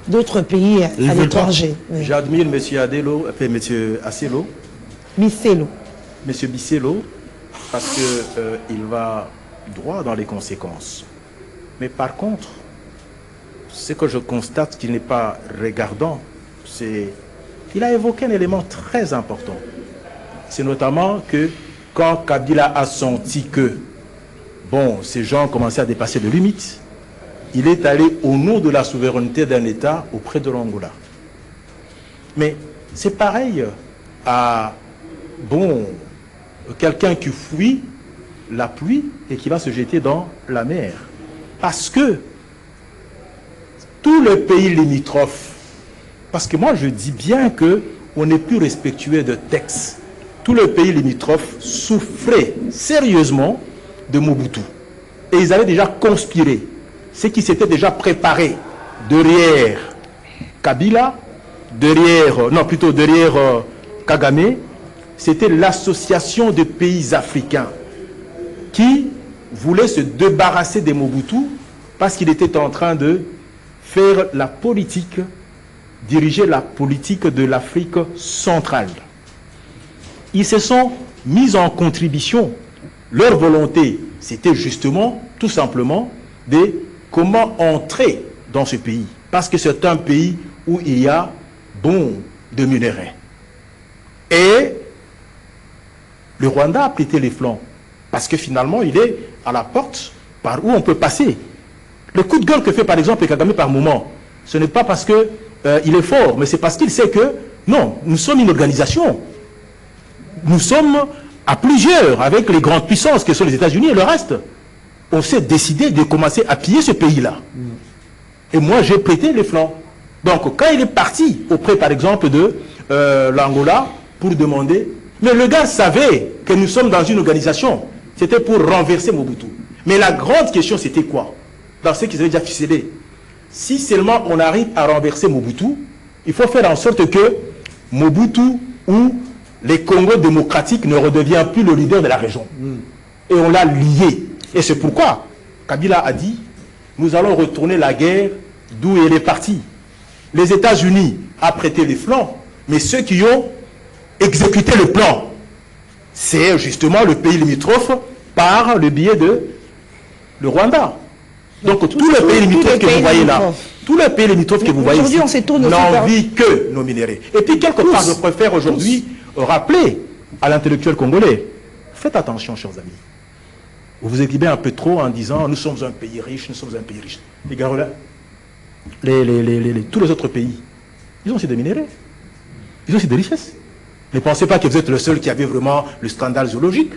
d'autres pays à l'étranger. Oui. J'admire M. Adelo, M. Asselo. Bisselo. M. Bisselo, parce qu'il va droit dans les conséquences. Mais par contre, ce que je constate qu'il n'est pas regardant, c'est il a évoqué un élément très important. C'est notamment que quand Kabila a senti que, bon, ces gens commençaient à dépasser les limites, il est allé au nom de la souveraineté d'un État auprès de l'Angola. Mais c'est pareil à, bon, quelqu'un qui fuit la pluie et qui va se jeter dans la mer. Parce que tous les pays limitrophes, parce que moi je dis bien qu'on n'est plus respectueux de textes, tous les pays limitrophes souffraient sérieusement de Mobutu. Et ils avaient déjà conspiré, ce qui s'était déjà préparé derrière Kabila, derrière Kagame, c'était l'association de pays africains qui voulait se débarrasser de Mobutu parce qu'il était en train de faire la politique, diriger la politique de l'Afrique centrale. Ils se sont mis en contribution. Leur volonté, c'était justement, tout simplement, de comment entrer dans ce pays. Parce que c'est un pays où il y a bon de minerais. Et le Rwanda a prêté les flancs. Parce que finalement, il est à la porte par où on peut passer. Le coup de gueule que fait par exemple Kagame par moment, ce n'est pas parce qu'il est fort, mais c'est parce qu'il sait que, non, nous sommes une organisation. Nous sommes à plusieurs, avec les grandes puissances que sont les États-Unis et le reste. On s'est décidé de commencer à piller ce pays-là. Et moi, j'ai prêté les flancs. Donc, quand il est parti auprès, par exemple, de l'Angola, pour demander... Mais le gars savait que nous sommes dans une organisation. C'était pour renverser Mobutu. Mais la grande question, c'était quoi? Dans ce qu'ils avaient déjà ficelé. Si seulement on arrive à renverser Mobutu, il faut faire en sorte que Mobutu ou les Congos démocratiques ne redeviennent plus le leader de la région. Et on l'a lié. Et c'est pourquoi Kabila a dit, nous allons retourner la guerre d'où elle est partie. Les États-Unis ont prêté les flancs, mais ceux qui ont exécuté le plan, c'est justement le pays limitrophe par le biais de le Rwanda. Donc tous les pays limitrophes que vous voyez là, tous les pays limitrophes que vous voyez ici, n'envient que nos minéraux. Et puis quelque part, je préfère aujourd'hui rappeler à l'intellectuel congolais, faites attention, chers amis. Vous vous exhibez un peu trop en disant, nous sommes un pays riche, nous sommes un pays riche. Les gars, là, tous les autres pays, ils ont aussi des minéraux. Ils ont aussi des richesses. Ne pensez pas que vous êtes le seul qui avait vraiment le scandale zoologique.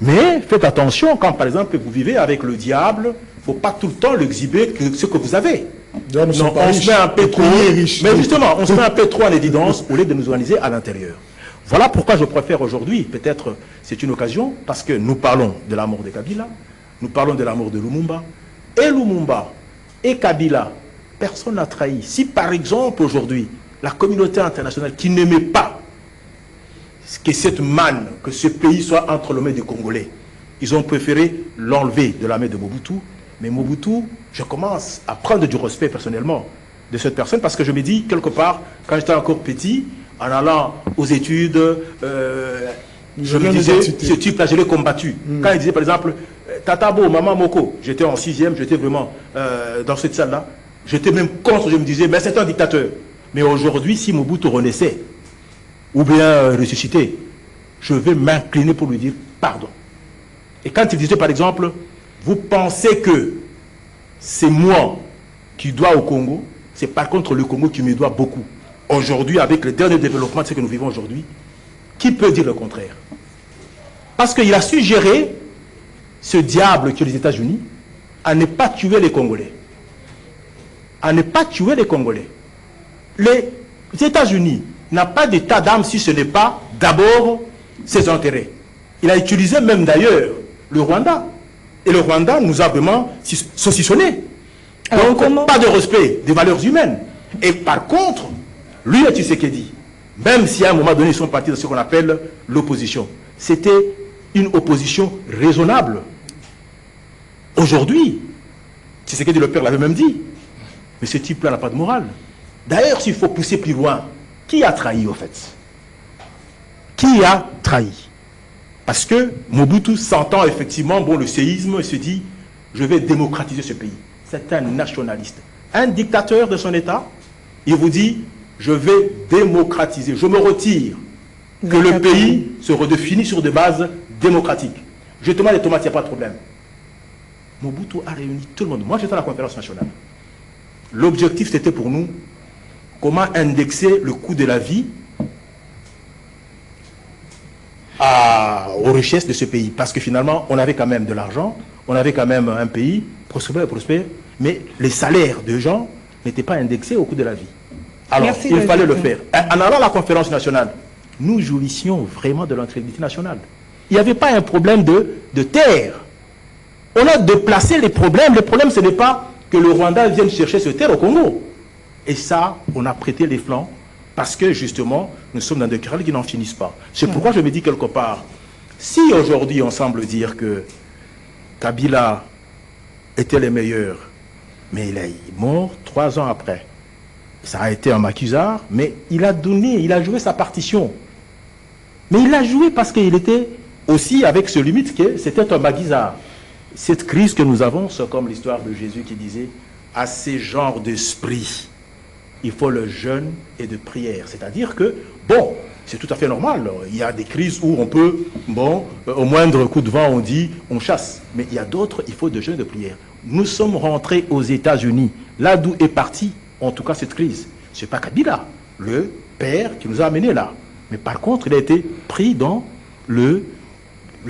Mais faites attention, quand par exemple vous vivez avec le diable, il ne faut pas tout le temps l'exhiber ce que vous avez. Non, on se met un peu trop, mais justement, on se met un peu trop en évidence au lieu de nous organiser à l'intérieur. Voilà pourquoi je préfère aujourd'hui, peut-être c'est une occasion, parce que nous parlons de la mort de Kabila, nous parlons de la mort de Lumumba, et Kabila, personne n'a trahi. Si par exemple aujourd'hui, la communauté internationale qui n'aimait pas que cette manne, que ce pays soit entre les mains des Congolais, ils ont préféré l'enlever de la main de Mobutu. Mais Mobutu, je commence à prendre du respect personnellement de cette personne parce que je me dis, quelque part, quand j'étais encore petit, en allant aux études, je me disais, ce type-là, je l'ai combattu. Quand il disait, par exemple, Tatabo, Maman Moko, j'étais en 6e, j'étais vraiment dans cette salle-là, j'étais même contre, je me disais, mais c'est un dictateur. Mais aujourd'hui, si Mobutu renaissait, ou bien ressuscité, je vais m'incliner pour lui dire pardon. Et quand il disait, par exemple, vous pensez que c'est moi qui dois au Congo, c'est par contre le Congo qui me doit beaucoup. Aujourd'hui, avec le dernier développement de ce que nous vivons aujourd'hui, qui peut dire le contraire? Parce qu'il a suggéré, ce diable qui est les États-Unis, à ne pas tuer les Congolais. À ne pas tuer les Congolais. Les États-Unis n'ont pas d'état d'âme si ce n'est pas d'abord ses intérêts. Il a utilisé même d'ailleurs le Rwanda. Et le Rwanda nous a vraiment saucissonné. Donc, pas de respect des valeurs humaines. Et par contre, lui, Tshisekedi, même si à un moment donné, ils sont partis dans ce qu'on appelle l'opposition, c'était une opposition raisonnable. Aujourd'hui, Tshisekedi, le père, l'avait même dit, mais ce type-là n'a pas de morale. D'ailleurs, s'il faut pousser plus loin, qui a trahi, au fait? Qui a trahi? Parce que Mobutu s'entend effectivement, bon, le séisme, il se dit, je vais démocratiser ce pays. C'est un nationaliste. Un dictateur de son État, il vous dit, je vais démocratiser, je me retire, que le pays se redéfinit sur des bases démocratiques. Je te demande les tomates, il n'y a pas de problème. Mobutu a réuni tout le monde. Moi, j'étais à la conférence nationale. L'objectif, c'était pour nous, comment indexer le coût de la vie aux richesses de ce pays. Parce que finalement, on avait quand même de l'argent, on avait quand même un pays prospère, mais les salaires de gens n'étaient pas indexés au coût de la vie. Alors, il fallait le faire. En allant à la conférence nationale, nous jouissions vraiment de l'intégrité nationale. Il n'y avait pas un problème de terre. On a déplacé les problèmes. Le problème, ce n'est pas que le Rwanda vienne chercher ce terre au Congo. Et ça, on a prêté les flancs parce que, justement, nous sommes dans des querelles qui n'en finissent pas. C'est pourquoi je me dis quelque part, si aujourd'hui on semble dire que Kabila était le meilleur, mais il est mort 3 ans après. Ça a été un maquisard, mais il a joué sa partition. Mais il a joué parce qu'il était aussi avec ce limite que c'était un maquisard. Cette crise que nous avons, c'est comme l'histoire de Jésus qui disait, à ces genres d'esprit, il faut le jeûne et de prière. C'est-à-dire que, bon, c'est tout à fait normal. Il y a des crises où on peut, bon, au moindre coup de vent, on dit, on chasse. Mais il y a d'autres, il faut de jeûne et de prière. Nous sommes rentrés aux États-Unis, là d'où est partie, en tout cas, cette crise. Ce n'est pas Kabila, le père qui nous a amenés là. Mais par contre, il a été pris dans le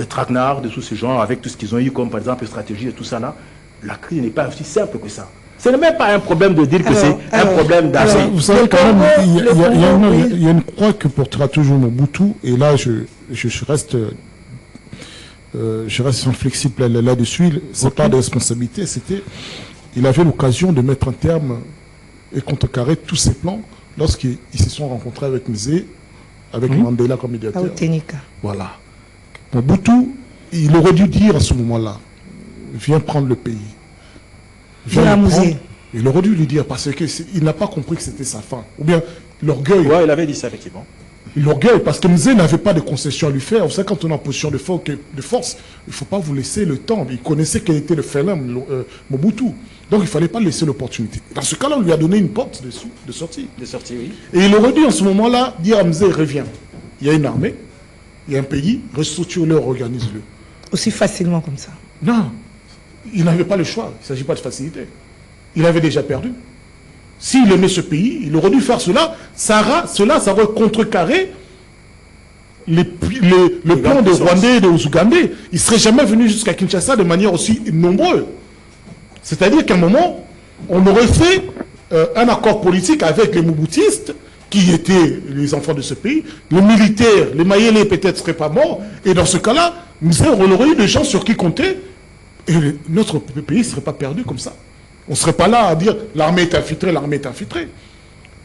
traquenard de tous ces gens, avec tout ce qu'ils ont eu, comme par exemple stratégie et tout ça là. La crise n'est pas aussi simple que ça. Ce n'est même pas un problème de dire que c'est un problème d'argent. Vous savez, quand même, il y a une croix que portera toujours Mobutu, et là, je reste inflexible là-dessus. C'est pas de responsabilité, il avait l'occasion de mettre un terme et contrecarrer tous ses plans lorsqu'ils se sont rencontrés avec Mzee, avec Mandela comme médiateur. Voilà. Mobutu, il aurait dû dire à ce moment-là, viens prendre le pays. Il aurait dû lui dire, parce qu'il n'a pas compris que c'était sa fin. Ou bien l'orgueil. Oui, il avait dit ça, effectivement. L'orgueil, parce que Mzee n'avait pas de concession à lui faire. Vous savez, quand on est en position de force, il ne faut pas vous laisser le temps. Il connaissait quel était le félin, Mobutu. Donc il ne fallait pas laisser l'opportunité. Dans ce cas-là, on lui a donné une porte de sortie. De sortie, oui. Et il aurait dû, en ce moment-là, dire à Mzee, reviens. Il y a une armée, il y a un pays, restructure-le, organise-le. Aussi facilement comme ça? Non. Il n'avait pas le choix. Il ne s'agit pas de facilité. Il avait déjà perdu. S'il aimait ce pays, il aurait dû faire cela. Ça aurait contrecarré le plan des Rwandais et des Ougandais. Il ne serait jamais venu jusqu'à Kinshasa de manière aussi nombreuse. C'est-à-dire qu'à un moment, on aurait fait un accord politique avec les Mobutistes, qui étaient les enfants de ce pays. Les militaires, les Mayélés peut-être ne seraient pas morts. Et dans ce cas-là, on aurait eu des gens sur qui compter. Et notre pays ne serait pas perdu comme ça. On ne serait pas là à dire l'armée est infiltrée, l'armée est infiltrée.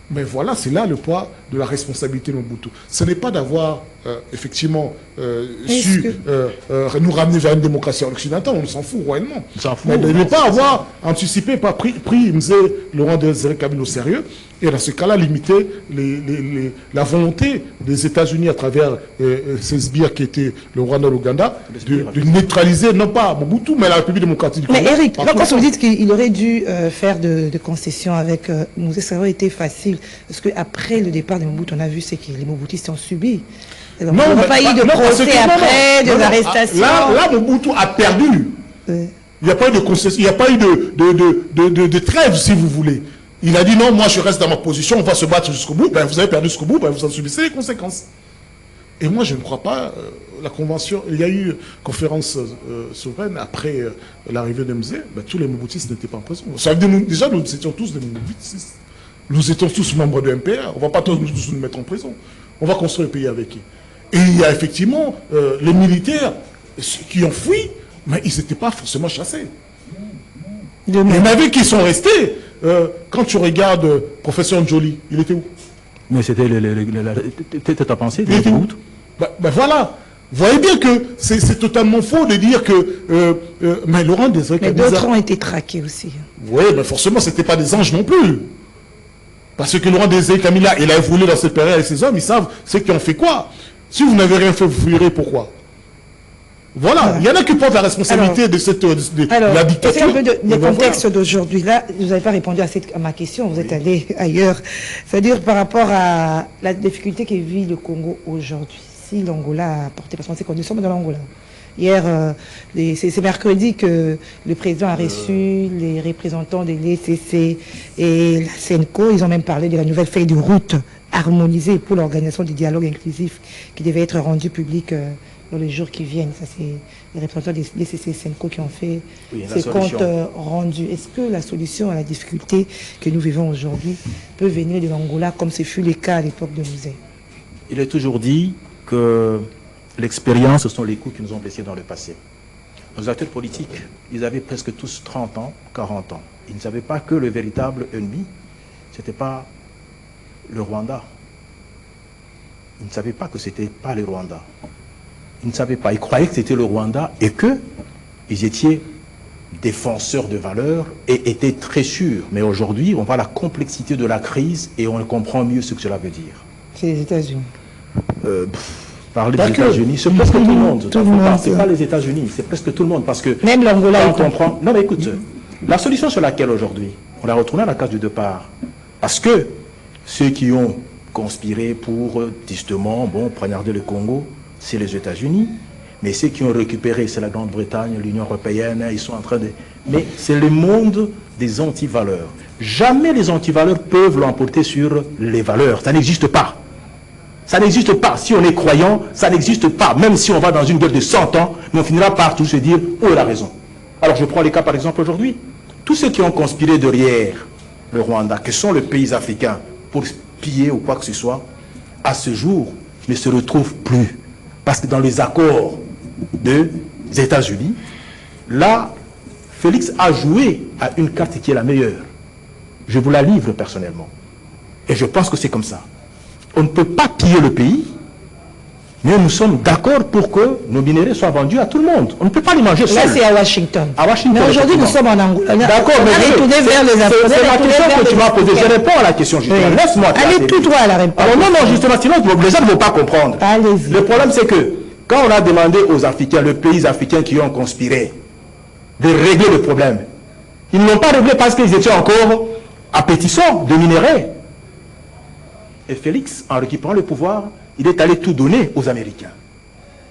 Mais voilà, c'est là le poids de la responsabilité de Mobutu. Ce n'est pas d'avoir effectivement su nous ramener vers une démocratie occidentale, on s'en fout royalement. Mais de ne pas avoir anticipé, pas pris Mzee Laurent Désiré Kabila au sérieux, et dans ce cas-là, limiter la volonté des États-Unis à travers ces sbires qui étaient le Rwanda et l'Ouganda, de neutraliser non pas Mobutu, mais la République démocratique du Congo. Mais Eric, quand vous dites qu'il aurait dû faire de concessions avec Mzee, ça aurait été facile. Parce qu'après le départ de Mobutu, on a vu ce que les Mobutistes ont subi. Alors, non, il n'y a pas eu de procès après, des arrestations. Là, Mobutu a perdu. Il n'y a pas eu de concession, il n'y a pas eu de trêve, si vous voulez. Il a dit non, moi je reste dans ma position, on va se battre jusqu'au bout. Ben, vous avez perdu jusqu'au bout, ben, vous en subissez les conséquences. Et moi je ne crois pas, la convention, il y a eu conférence souveraine après l'arrivée de Mzee, ben, tous les Mobutistes n'étaient pas en prison. Ça veut dire, déjà nous étions tous des Mobutistes. Nous étions tous membres de MPR, on ne va pas tous nous mettre en prison. On va construire le pays avec eux. Et il y a effectivement les militaires qui ont fui, mais ils n'étaient pas forcément chassés. Il y en avait qui sont restés. Quand tu regardes professeur Njoli, il était où? Mais c'était ta pensée. Il était où? Ben voilà. Vous voyez bien que c'est totalement faux de dire que... mais Laurent Désiré Kabila... Mais d'autres ont été traqués aussi. Oui, mais forcément, ce n'étaient pas des anges non plus. Parce que Laurent Désiré Kabila, il a évolué dans cette période avec ses hommes, ils savent ceux qui ont fait quoi. Si vous n'avez rien fait, vous fuirez, pourquoi? Voilà, il y en a qui portent la responsabilité de la dictature. Un peu le contexte d'aujourd'hui. Là, vous n'avez pas répondu à ma question, vous êtes allé ailleurs. C'est-à-dire par rapport à la difficulté que vit le Congo aujourd'hui. Si l'Angola a porté, parce qu'on sait que nous sommes dans l'Angola. Hier, c'est mercredi que le président a reçu les représentants de l'ECC et la CENCO. Ils ont même parlé de la nouvelle feuille de route harmonisée pour l'organisation du dialogue inclusif qui devait être rendu public dans les jours qui viennent. Ça, c'est les représentants de l'ECC et CENCO qui ont fait ces comptes rendus. Est-ce que la solution à la difficulté que nous vivons aujourd'hui peut venir de l'Angola comme ce fut le cas à l'époque de Musée? Il est toujours dit que l'expérience, ce sont les coups qui nous ont blessés dans le passé. Nos acteurs politiques, ils avaient presque tous 30 ans, 40 ans. Ils ne savaient pas que le véritable ennemi, ce n'était pas le Rwanda. Ils ne savaient pas que ce n'était pas le Rwanda. Ils ne savaient pas. Ils croyaient que c'était le Rwanda et qu'ils étaient défenseurs de valeurs et étaient très sûrs. Mais aujourd'hui, on voit la complexité de la crise et on comprend mieux ce que cela veut dire. C'est les États-Unis. Parler des États-Unis, c'est presque tout le monde. C'est pas les États-Unis, c'est presque tout le monde. Parce que même l'Angola, quand on prend... Non mais écoute, la solution sur laquelle aujourd'hui, on a retourné à la case du départ. Parce que ceux qui ont conspiré pour justement, poignarder le Congo, c'est les États-Unis. Mais ceux qui ont récupéré, c'est la Grande-Bretagne, l'Union européenne, ils sont en train de... Mais c'est le monde des antivaleurs. Jamais les antivaleurs peuvent l'emporter sur les valeurs. Ça n'existe pas. Ça n'existe pas. Si on est croyant, ça n'existe pas. Même si on va dans une guerre de 100 ans, mais on finira par tout se dire où est la raison. Alors je prends les cas par exemple aujourd'hui. Tous ceux qui ont conspiré derrière le Rwanda, que sont les pays africains, pour piller ou quoi que ce soit, à ce jour, ne se retrouvent plus. Parce que dans les accords des États-Unis, là, Félix a joué à une carte qui est la meilleure. Je vous la livre personnellement. Et je pense que c'est comme ça. On ne peut pas piller le pays, mais nous sommes d'accord pour que nos minéraux soient vendus à tout le monde. On ne peut pas les manger seuls. Là, c'est à Washington. À Washington. Mais aujourd'hui, nous sommes en Angola. D'accord, mais allez tourner vers les Africains. C'est la question que tu m'as posée. Je réponds à la question, justement. Oui. Laisse-moi. Allez tout droit à la réponse. Alors non, justement, sinon les gens ne vont pas comprendre. Allez-y. Le problème, c'est que quand on a demandé aux Africains, les pays africains qui ont conspiré, de régler le problème, ils ne l'ont pas réglé parce qu'ils étaient encore appétissants de minéraux. Et Félix, en récupérant le pouvoir, il est allé tout donner aux Américains.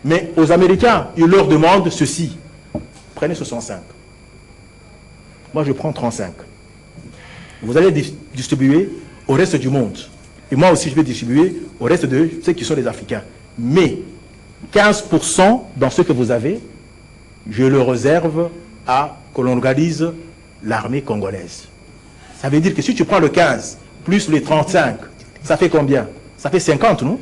Mais aux Américains, il leur demande ceci. Prenez 65. Moi, je prends 35. Vous allez distribuer au reste du monde. Et moi aussi, je vais distribuer au reste de ceux qui sont les Africains. Mais 15% dans ce que vous avez, je le réserve à que l'on organise l'armée congolaise. Ça veut dire que si tu prends le 15 plus les 35, ça fait combien? Ça fait 50, non?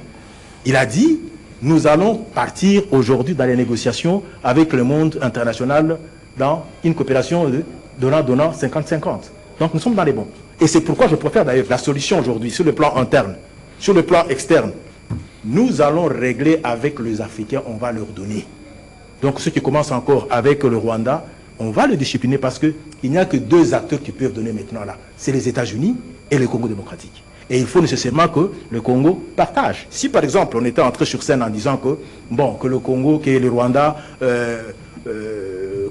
Il a dit, nous allons partir aujourd'hui dans les négociations avec le monde international dans une coopération de donnant 50-50. Donc nous sommes dans les bons. Et c'est pourquoi je préfère d'ailleurs la solution aujourd'hui sur le plan interne, sur le plan externe. Nous allons régler avec les Africains, on va leur donner. Donc ceux qui commencent encore avec le Rwanda, on va le discipliner parce qu'il n'y a que deux acteurs qui peuvent donner maintenant là. C'est les États-Unis et le Congo démocratique. Et il faut nécessairement que le Congo partage. Si par exemple on était entré sur scène en disant que, que le Congo, que le Rwanda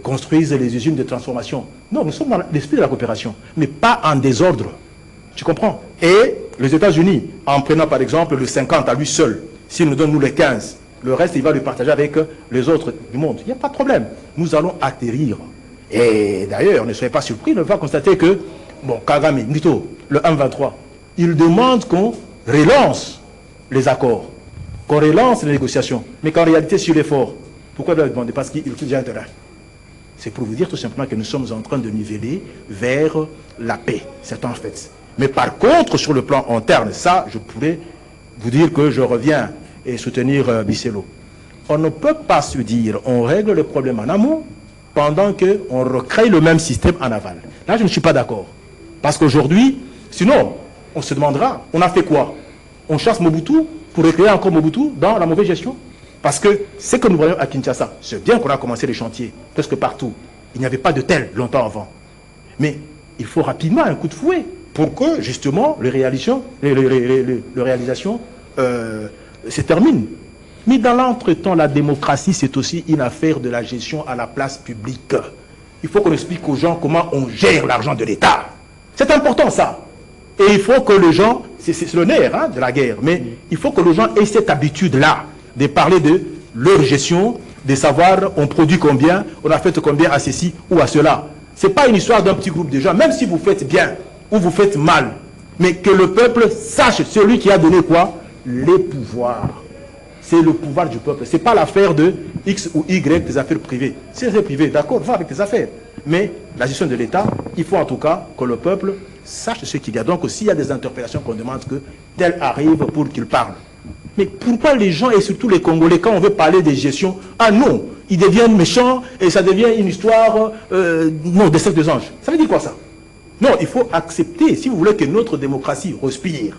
construisent les usines de transformation. Non, nous sommes dans l'esprit de la coopération, mais pas en désordre. Tu comprends? Et les États-Unis, en prenant par exemple le 50 à lui seul, s'il nous donne nous les 15, le reste il va le partager avec les autres du monde. Il n'y a pas de problème. Nous allons atterrir. Et d'ailleurs, ne soyez pas surpris, on va constater que, Kagame, Nito, le 1-23, il demande qu'on relance les accords, qu'on relance les négociations, mais qu'en réalité, sur l'effort, pourquoi il doit demander? Parce qu'il faut déjà un terrain. C'est pour vous dire tout simplement que nous sommes en train de niveler vers la paix, c'est un fait. Mais par contre, sur le plan interne, ça, je pourrais vous dire que je reviens et soutenir Bisselo. On ne peut pas se dire, on règle le problème en amont, pendant qu'on recrée le même système en aval. Là, je ne suis pas d'accord. Parce qu'aujourd'hui, sinon, on se demandera, on a fait quoi? On chasse Mobutu pour recréer encore Mobutu dans la mauvaise gestion? Parce que ce que nous voyons à Kinshasa, c'est bien qu'on a commencé les chantiers, presque partout. Il n'y avait pas de tel longtemps avant. Mais il faut rapidement un coup de fouet pour que, justement, les réalisations se terminent. Mais dans l'entretemps, la démocratie, c'est aussi une affaire de la gestion à la place publique. Il faut qu'on explique aux gens comment on gère l'argent de l'État. C'est important, ça. Et il faut que les gens, c'est le nerf de la guerre, mais il faut que les gens aient cette habitude-là de parler de leur gestion, de savoir on produit combien, on a fait combien à ceci ou à cela. Ce n'est pas une histoire d'un petit groupe de gens, même si vous faites bien ou vous faites mal, mais que le peuple sache celui qui a donné quoi? Les pouvoirs. C'est le pouvoir du peuple. Ce n'est pas l'affaire de X ou Y des affaires privées. Si c'est privé, d'accord, va avec tes affaires. Mais la gestion de l'État, il faut en tout cas que le peuple sache ce qu'il y a. Donc s'il y a des interpellations qu'on demande que tel arrive pour qu'il parle. Mais pourquoi les gens, et surtout les Congolais, quand on veut parler des gestions, ah non, ils deviennent méchants et ça devient une histoire, non, des sectes des anges. Ça veut dire quoi ça? Non, il faut accepter, si vous voulez que notre démocratie respire,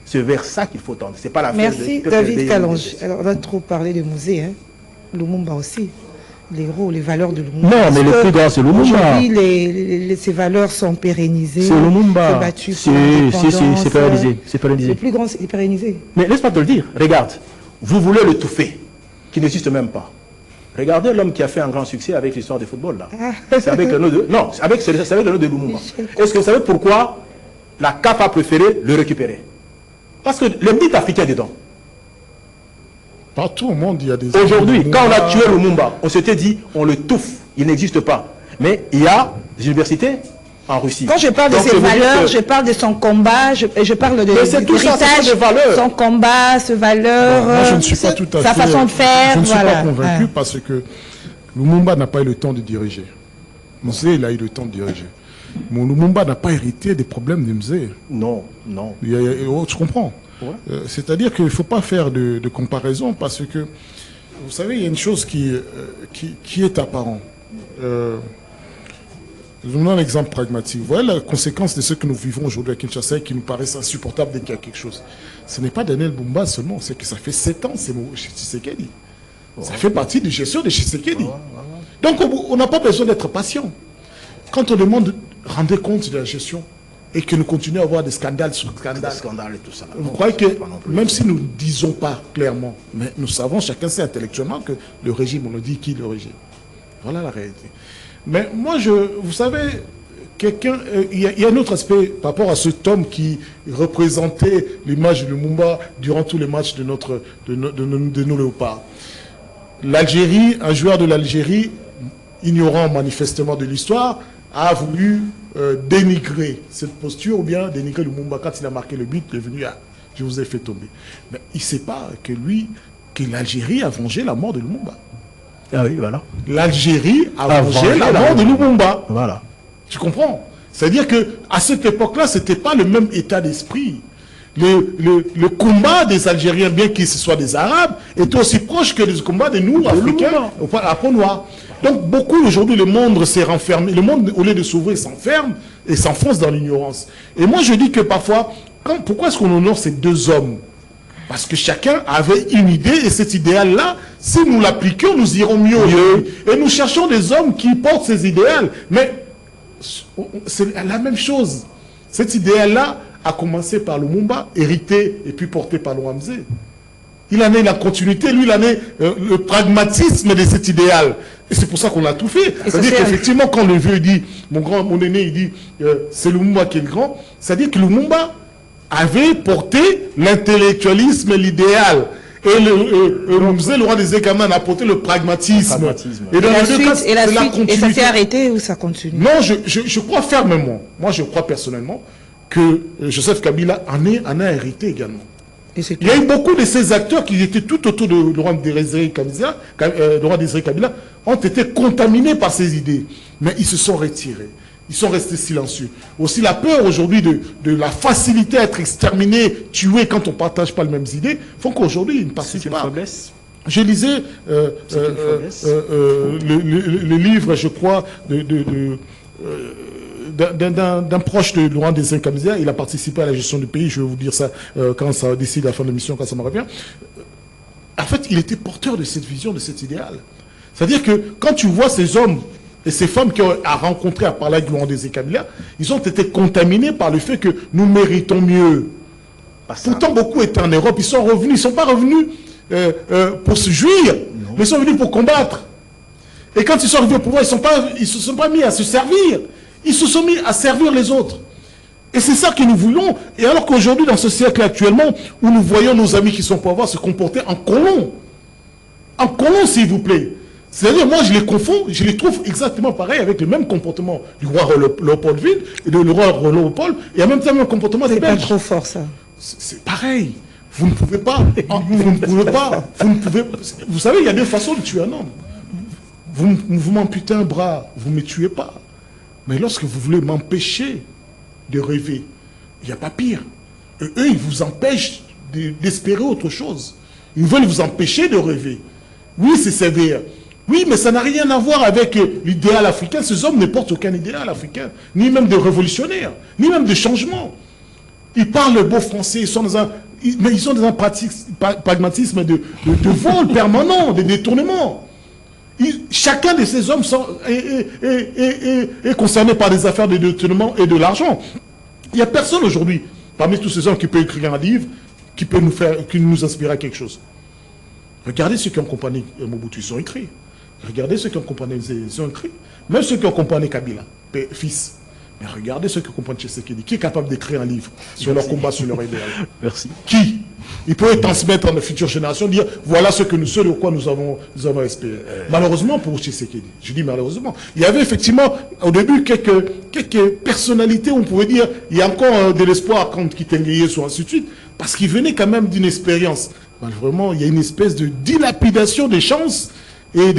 c'est vers ça qu'il faut tendre. C'est pas la Merci David Kalonji. Alors on a trop parlé de musée, hein. Lumumba aussi. Les héros, les valeurs de Lumumba. Non, mais le plus grand, c'est Lumumba. Aujourd'hui, ces valeurs sont pérennisées. C'est Lumumba. C'est pérennisé. C'est pérennisé. Le plus grand, c'est pérennisé. Mais laisse-moi te le dire. Regarde, vous voulez le touffer, qui n'existe même pas. Regardez l'homme qui a fait un grand succès avec l'histoire du football, là. C'est avec le nom de... Non, c'est avec le nom de Lumumba. Est-ce que vous savez pourquoi la CAF a préféré le récupérer? Parce que le mythe africain est dedans. Partout au monde, il y a des... Aujourd'hui, quand on a tué Lumumba, on s'était dit, on le touffe, il n'existe pas. Mais il y a des universités en Russie. Quand je parle de ses valeurs, je parle de son combat, je parle de l'héritage, son combat, ses valeurs, moi, je ne suis pas tout à sa fait, façon de faire. Je ne suis pas convaincu parce que Lumumba n'a pas eu le temps de diriger. Mzee, il a eu le temps de diriger. Mais Lumumba n'a pas hérité des problèmes de Mzee. Non, non. Tu comprends? Ouais. C'est-à-dire qu'il ne faut pas faire de comparaison parce que, vous savez, il y a une chose qui est apparente. Je vous donne un exemple pragmatique. Vous voyez la conséquence de ce que nous vivons aujourd'hui à Kinshasa et qui nous paraissent insupportable dès qu'il y a quelque chose. Ce n'est pas Daniel Bumba seulement, c'est que ça fait 7 ans, c'est chez Tshisekedi. Ça fait partie de gestion de Tshisekedi. Donc on n'a pas besoin d'être patient. Quand on demande, rendez compte de la gestion, et que nous continuons à avoir des scandales sur scandales. Scandales et tout ça. Vous croyez que, même si nous ne disons pas clairement, mais nous savons, chacun sait intellectuellement que le régime, on le dit qui le régime. Voilà la réalité. Mais moi, vous savez, il y a un autre aspect par rapport à cet homme qui représentait l'image de Lumumba durant tous les matchs de nos léopards. L'Algérie, un joueur de l'Algérie, ignorant manifestement de l'histoire, a voulu dénigrer cette posture ou bien dénigrer Lumumba. Quand il a marqué le but, il est venu à « je vous ai fait tomber ». Mais il ne sait pas que l'Algérie a vengé la mort de Lumumba. Ah oui, voilà. L'Algérie a vengé la mort de Lumumba. Voilà. Tu comprends? C'est-à-dire qu'à cette époque-là, ce n'était pas le même état d'esprit. Le combat des Algériens, bien qu'ils soient des Arabes, était aussi proche que le combat de nous, Africains, à peau noire. Donc beaucoup aujourd'hui, le monde s'est renfermé. Le monde, au lieu de s'ouvrir, s'enferme et s'enfonce dans l'ignorance. Et moi, je dis que parfois, pourquoi est-ce qu'on honore ces deux hommes? Parce que chacun avait une idée et cet idéal-là, si nous l'appliquions, nous irons mieux. Et nous cherchons des hommes qui portent ces idéals. Mais c'est la même chose. Cet idéal-là a commencé par Lumumba, hérité et puis porté par Luamze. Il en est la continuité, lui, il en est le pragmatisme de cet idéal. Et c'est pour ça qu'on a tout fait. C'est-à-dire qu'effectivement, quand le vieux dit, mon aîné, il dit, c'est Lumumba qui est le grand, c'est-à-dire que Lumumba avait porté l'intellectualisme, l'idéal. Et le roi des Ekaman a porté le pragmatisme. Et dans les deux cas, c'est la continuité. Et ça s'est arrêté ou ça continue? Non, je crois fermement, moi je crois personnellement, que Joseph Kabila en a hérité également. Il y a eu beaucoup de ces acteurs qui étaient tout autour de Laurent Désiré Kabila, ont été contaminés par ces idées. Mais ils se sont retirés. Ils sont restés silencieux. Aussi la peur aujourd'hui de la facilité à être exterminé, tué quand on ne partage pas les mêmes idées, font qu'aujourd'hui ils ne participent pas. Je lisais le livre, je crois, d'un proche de Laurent Désiré Kabila. Il a participé à la gestion du pays, je vais vous dire ça quand ça décide à la fin de l'émission, quand ça me revient. En fait, il était porteur de cette vision, de cet idéal. C'est-à-dire que quand tu vois ces hommes et ces femmes qui ont rencontré à parler avec Laurent Désiré Kabila, ils ont été contaminés par le fait que nous méritons mieux. Pourtant, beaucoup étaient en Europe, ils sont revenus, ils ne sont pas revenus pour se jouir, mais ils sont venus pour combattre. Et quand ils sont arrivés au pouvoir, ils ne se sont pas mis à se servir. Ils se sont mis à servir les autres. Et c'est ça que nous voulons. Et alors qu'aujourd'hui, dans ce siècle actuellement, où nous voyons nos amis qui sont au pouvoir se comporter en colons. En colons, s'il vous plaît. C'est-à-dire, moi, je les confonds, je les trouve exactement pareil avec le même comportement du roi Léopold et du roi Léopold, et en même temps le même comportement des Belges. C'est pas trop fort, ça. C'est pareil. Vous ne pouvez pas, vous savez, il y a deux façons de tuer un homme. Vous m'amputez un bras, vous ne me tuez pas. Mais lorsque vous voulez m'empêcher de rêver, il n'y a pas pire. Et eux, ils vous empêchent d'espérer autre chose. Ils veulent vous empêcher de rêver. Oui, c'est sévère. Oui, mais ça n'a rien à voir avec l'idéal africain. Ces hommes ne portent aucun idéal africain, ni même de révolutionnaire, ni même de changement. Ils parlent le beau français, mais ils sont dans un pragmatisme de vol permanent, de détournement. Chacun de ces hommes est concerné par des affaires de détournement et de l'argent. Il n'y a personne aujourd'hui, parmi tous ces hommes, qui peut écrire un livre, qui peut nous inspirer à quelque chose. Regardez ceux qui ont accompagné Mobutu, ils ont écrit. Regardez ceux qui ont accompagné, ils ont écrit. Même ceux qui ont accompagné Kabila, fils. Mais regardez ceux qui accompagnent Tshisekedi. Qui est capable d'écrire un livre sur leur combat, sur leur idéal? Merci. Qui? Il peut transmettre à nos futures générations, dire voilà ce de quoi nous avons espéré. Malheureusement pour Tshisekedi, je dis malheureusement, il y avait effectivement au début quelques personnalités où on pouvait dire il y a encore de l'espoir quand Kitengeye soit ainsi de suite, parce qu'il venait quand même d'une expérience. Vraiment, il y a une espèce de dilapidation des chances et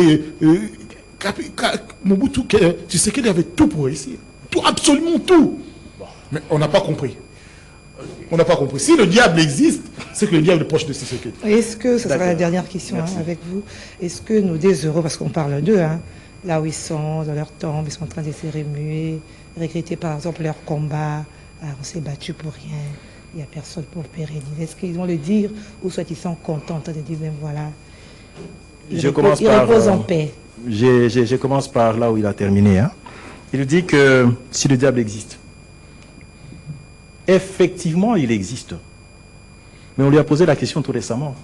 Mobutu, Tshisekedi avait tout pour réussir. Tout, absolument tout. Mais on n'a pas compris. On n'a pas compris. Si le diable existe, c'est que le diable est proche de Tshisekedi. Est-ce que, ce sera la dernière question avec vous, est-ce que nous désirons, parce qu'on parle d'eux, là où ils sont, dans leur tombe, ils sont en train de se remuer, regretter par exemple leur combat, on s'est battu pour rien, il n'y a personne pour pérenniser. Est-ce qu'ils vont le dire, ou soit ils sont contents de dire, ben voilà, ils reposent en paix. Je commence par là où il a terminé. Il dit que si le diable existe, effectivement il existe. Mais on lui a posé la question tout récemment.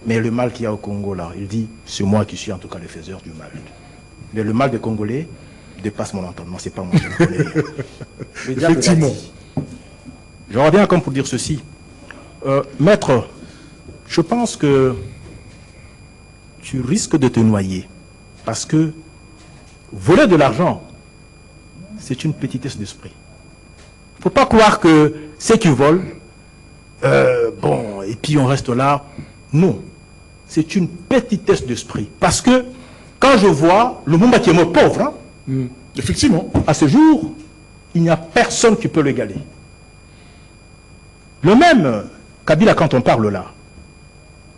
Mais le mal qu'il y a au Congo là, il dit, c'est moi qui suis en tout cas le faiseur du mal. Mais le mal des Congolais dépasse mon entendement, c'est pas moi qui le connais. Le diable effectivement. Je reviens comme pour dire ceci. Maître, je pense que tu risques de te noyer. Parce que voler de l'argent, c'est une petitesse d'esprit. Il ne faut pas croire que ceux qui volent, et puis on reste là. Non, c'est une petitesse d'esprit. Parce que quand je vois le monde qui est mort pauvre, effectivement, à ce jour, il n'y a personne qui peut l'égaler. Le même Kabila, quand on parle là,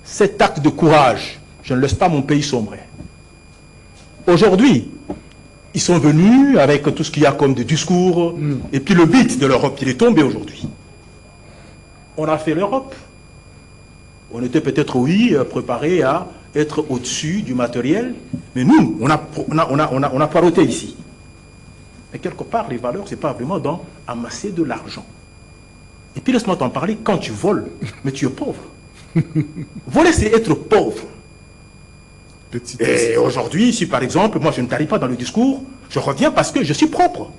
cet acte de courage, je ne laisse pas mon pays sombrer. Aujourd'hui, ils sont venus avec tout ce qu'il y a comme des discours, et puis le but de l'Europe, il est tombé aujourd'hui. On a fait l'Europe. On était peut-être, oui, préparé à être au-dessus du matériel, mais nous, on a poireauté ici. Mais quelque part, les valeurs, ce n'est pas vraiment dans amasser de l'argent. Et puis laisse-moi t'en parler, quand tu voles, mais tu es pauvre. Voler, c'est être pauvre. Et aujourd'hui, si par exemple, moi je ne tarie pas dans le discours, je reviens parce que je suis propre.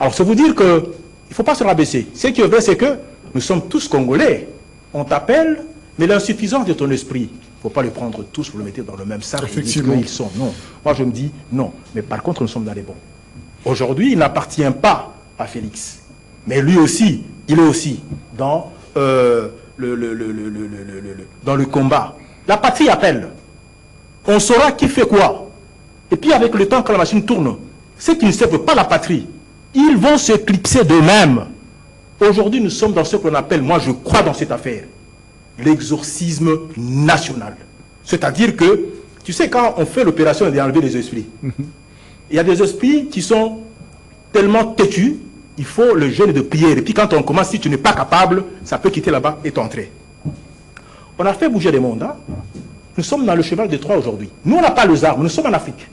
Alors ça veut dire qu'il ne faut pas se rabaisser. Ce qui est vrai, c'est que nous sommes tous Congolais. On t'appelle, mais l'insuffisance de ton esprit, il ne faut pas les prendre tous pour le mettre dans le même sac. Effectivement. Ils sont. Non. Moi je me dis non. Mais par contre, nous sommes dans les bons. Aujourd'hui, il n'appartient pas à Félix. Mais lui aussi, il est aussi dans, dans le combat. La patrie appelle. On saura qui fait quoi. Et puis avec le temps, quand la machine tourne, ceux qui ne servent pas la patrie, ils vont s'éclipser d'eux-mêmes. Aujourd'hui, nous sommes dans ce qu'on appelle, moi je crois dans cette affaire, l'exorcisme national. C'est-à-dire que, tu sais, quand on fait l'opération d'enlever les esprits, il y a des esprits qui sont tellement têtus, il faut le jeûne de prière. Et puis quand on commence, si tu n'es pas capable, ça peut quitter là-bas et t'entrer. On a fait bouger les mondes. Nous sommes dans le cheval de Troie aujourd'hui. Nous, on n'a pas les armes, nous sommes en Afrique.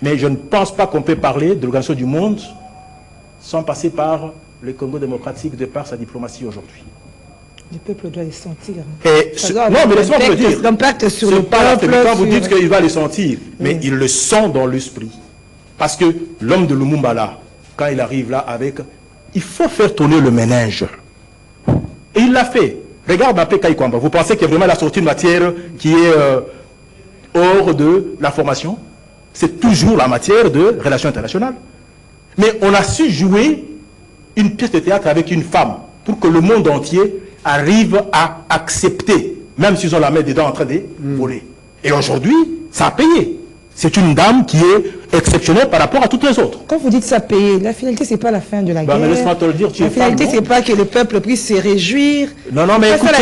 Mais je ne pense pas qu'on peut parler de l'organisation du monde sans passer par le Congo démocratique de par sa diplomatie aujourd'hui. Le peuple doit les sentir. Et non, mais laisse-moi vous le dire. L'impact sur le pas peuple. Quand vous dites qu'il va les sentir, mais il le sent dans l'esprit. Parce que l'homme de Lumumba, là, quand il arrive là avec... Il faut faire tourner le ménage. Et il l'a fait. Regarde un peu Kaikwamba. Vous pensez qu'il y a vraiment la sortie de matière qui est hors de la formation? C'est toujours la matière de relations internationales. Mais on a su jouer une pièce de théâtre avec une femme pour que le monde entier arrive à accepter, même s'ils ont la main dedans en train de voler. Et aujourd'hui, ça a payé. C'est une dame qui est exceptionnelle par rapport à toutes les autres. Quand vous dites ça payer, la finalité, c'est pas la fin de la guerre. Mais laisse-moi te le dire, la finalité, c'est pas que le peuple puisse se réjouir. Non, mais écoutez,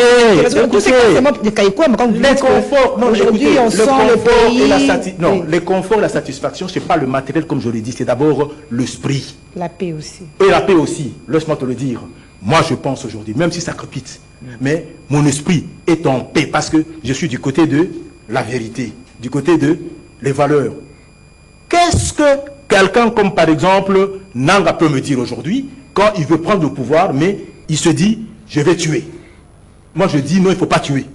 aujourd'hui, on sent le pays. Non, les conforts et la satisfaction, c'est pas le matériel, comme je l'ai dit, c'est d'abord l'esprit. La paix aussi. Et la paix aussi, laisse-moi te le dire. Moi, je pense aujourd'hui, même si ça crépite, mais mon esprit est en paix parce que je suis du côté de la vérité, du côté de les valeurs. Qu'est-ce que quelqu'un comme par exemple Nanga peut me dire aujourd'hui quand il veut prendre le pouvoir, mais il se dit je vais tuer? Moi je dis non, il ne faut pas tuer.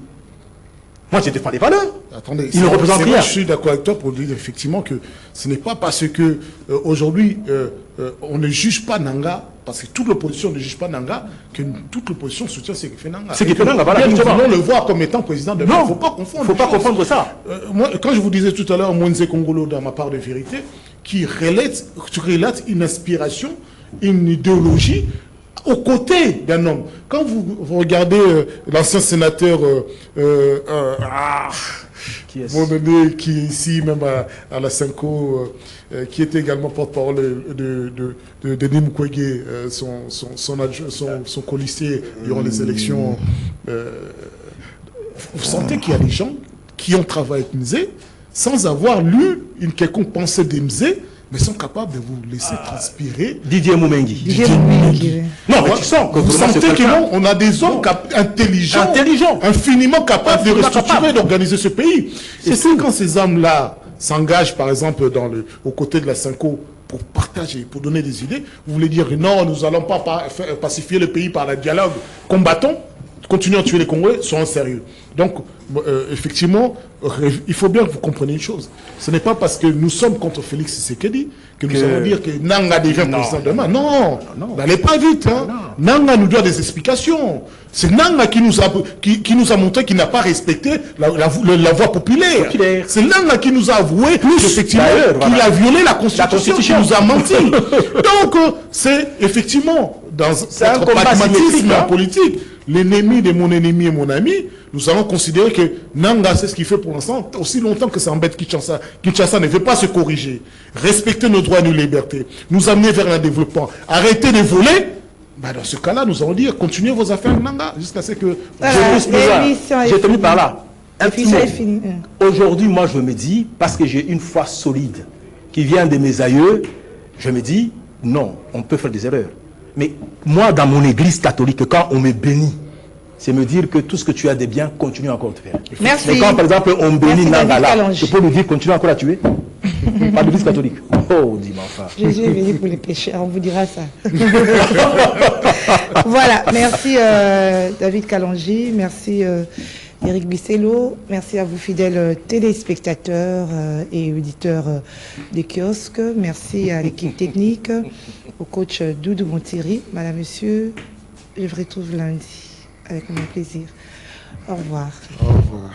Moi je défends les valeurs. Attendez, il ne représente rien. Je suis d'accord avec toi pour dire effectivement que ce n'est pas parce que aujourd'hui on ne juge pas Nanga, parce que toute l'opposition ne juge pas Nanga, que toute l'opposition soutient ce qui fait Nanga. Ce qui fait Nanga, voilà. Nous voulons le voir comme étant président de Non, il ne faut pas confondre. Il ne faut pas confondre ça. Moi, quand je vous disais tout à l'heure, Moïse Kongolo, dans ma part de vérité, qui relate une inspiration, une idéologie aux côtés d'un homme. Quand vous regardez l'ancien sénateur qui est ici, même à la Cinco, qui était également porte-parole de Denis Mukwege, son colistier durant les élections. Vous sentez qu'il y a des gens qui ont travaillé avec Mzé sans avoir lu une quelconque pensée de Mzé, mais sont capables de vous laisser transpirer. Didier Moumengi. Non, mais tu sens que vous sentez qu'on a des hommes intelligents, infiniment capables de restructurer, d'organiser ce pays. Et c'est quand ces hommes-là s'engagent, par exemple, aux côtés de la Cinco, pour partager, pour donner des idées, vous voulez dire non, nous n'allons pas pacifier le pays par le dialogue, combattons, continuons à tuer les Congolais, soyons sérieux. Donc, effectivement, il faut bien que vous compreniez une chose. Ce n'est pas parce que nous sommes contre Félix Tshisekedi que nous allons dire que Nanga devient président demain. Non, n'allez pas vite. Hein. Nanga nous doit des explications. C'est Nanga qui nous a montré qu'il n'a pas respecté la voix populaire. C'est Nanga qui nous a avoué effectivement qu'il a violé la Constitution, qu'il nous a menti. Donc, c'est effectivement dans un pragmatisme politique. L'ennemi de mon ennemi est mon ami. Nous allons considérer que Nanga, c'est ce qu'il fait pour l'instant, aussi longtemps que ça embête Kinshasa. Kinshasa ne veut pas se corriger. Respecter nos droits et nos libertés. Nous amener vers un développement. Arrêter de voler. Bah dans ce cas-là, nous allons dire, continuez vos affaires, Nanga, jusqu'à ce que... J'ai tenu par là. Aujourd'hui, moi, je me dis, parce que j'ai une foi solide qui vient de mes aïeux, je me dis, non, on peut faire des erreurs. Mais moi, dans mon église catholique, quand on me bénit, c'est me dire que tout ce que tu as de bien, continue encore de faire. Merci. Mais quand, par exemple, on bénit Nanga là, je peux lui dire, continue encore à tuer. Pas l'église catholique. Oh, dis-moi enfin. Jésus est venu pour les pécheurs, on vous dira ça. Voilà, merci David Kalonji, merci Eric Bissello, merci à vous fidèles téléspectateurs et auditeurs des kiosques, merci à l'équipe technique, au coach Doudou Montieri. Madame, monsieur, je vous retrouve lundi avec mon plaisir. Au revoir. Au revoir.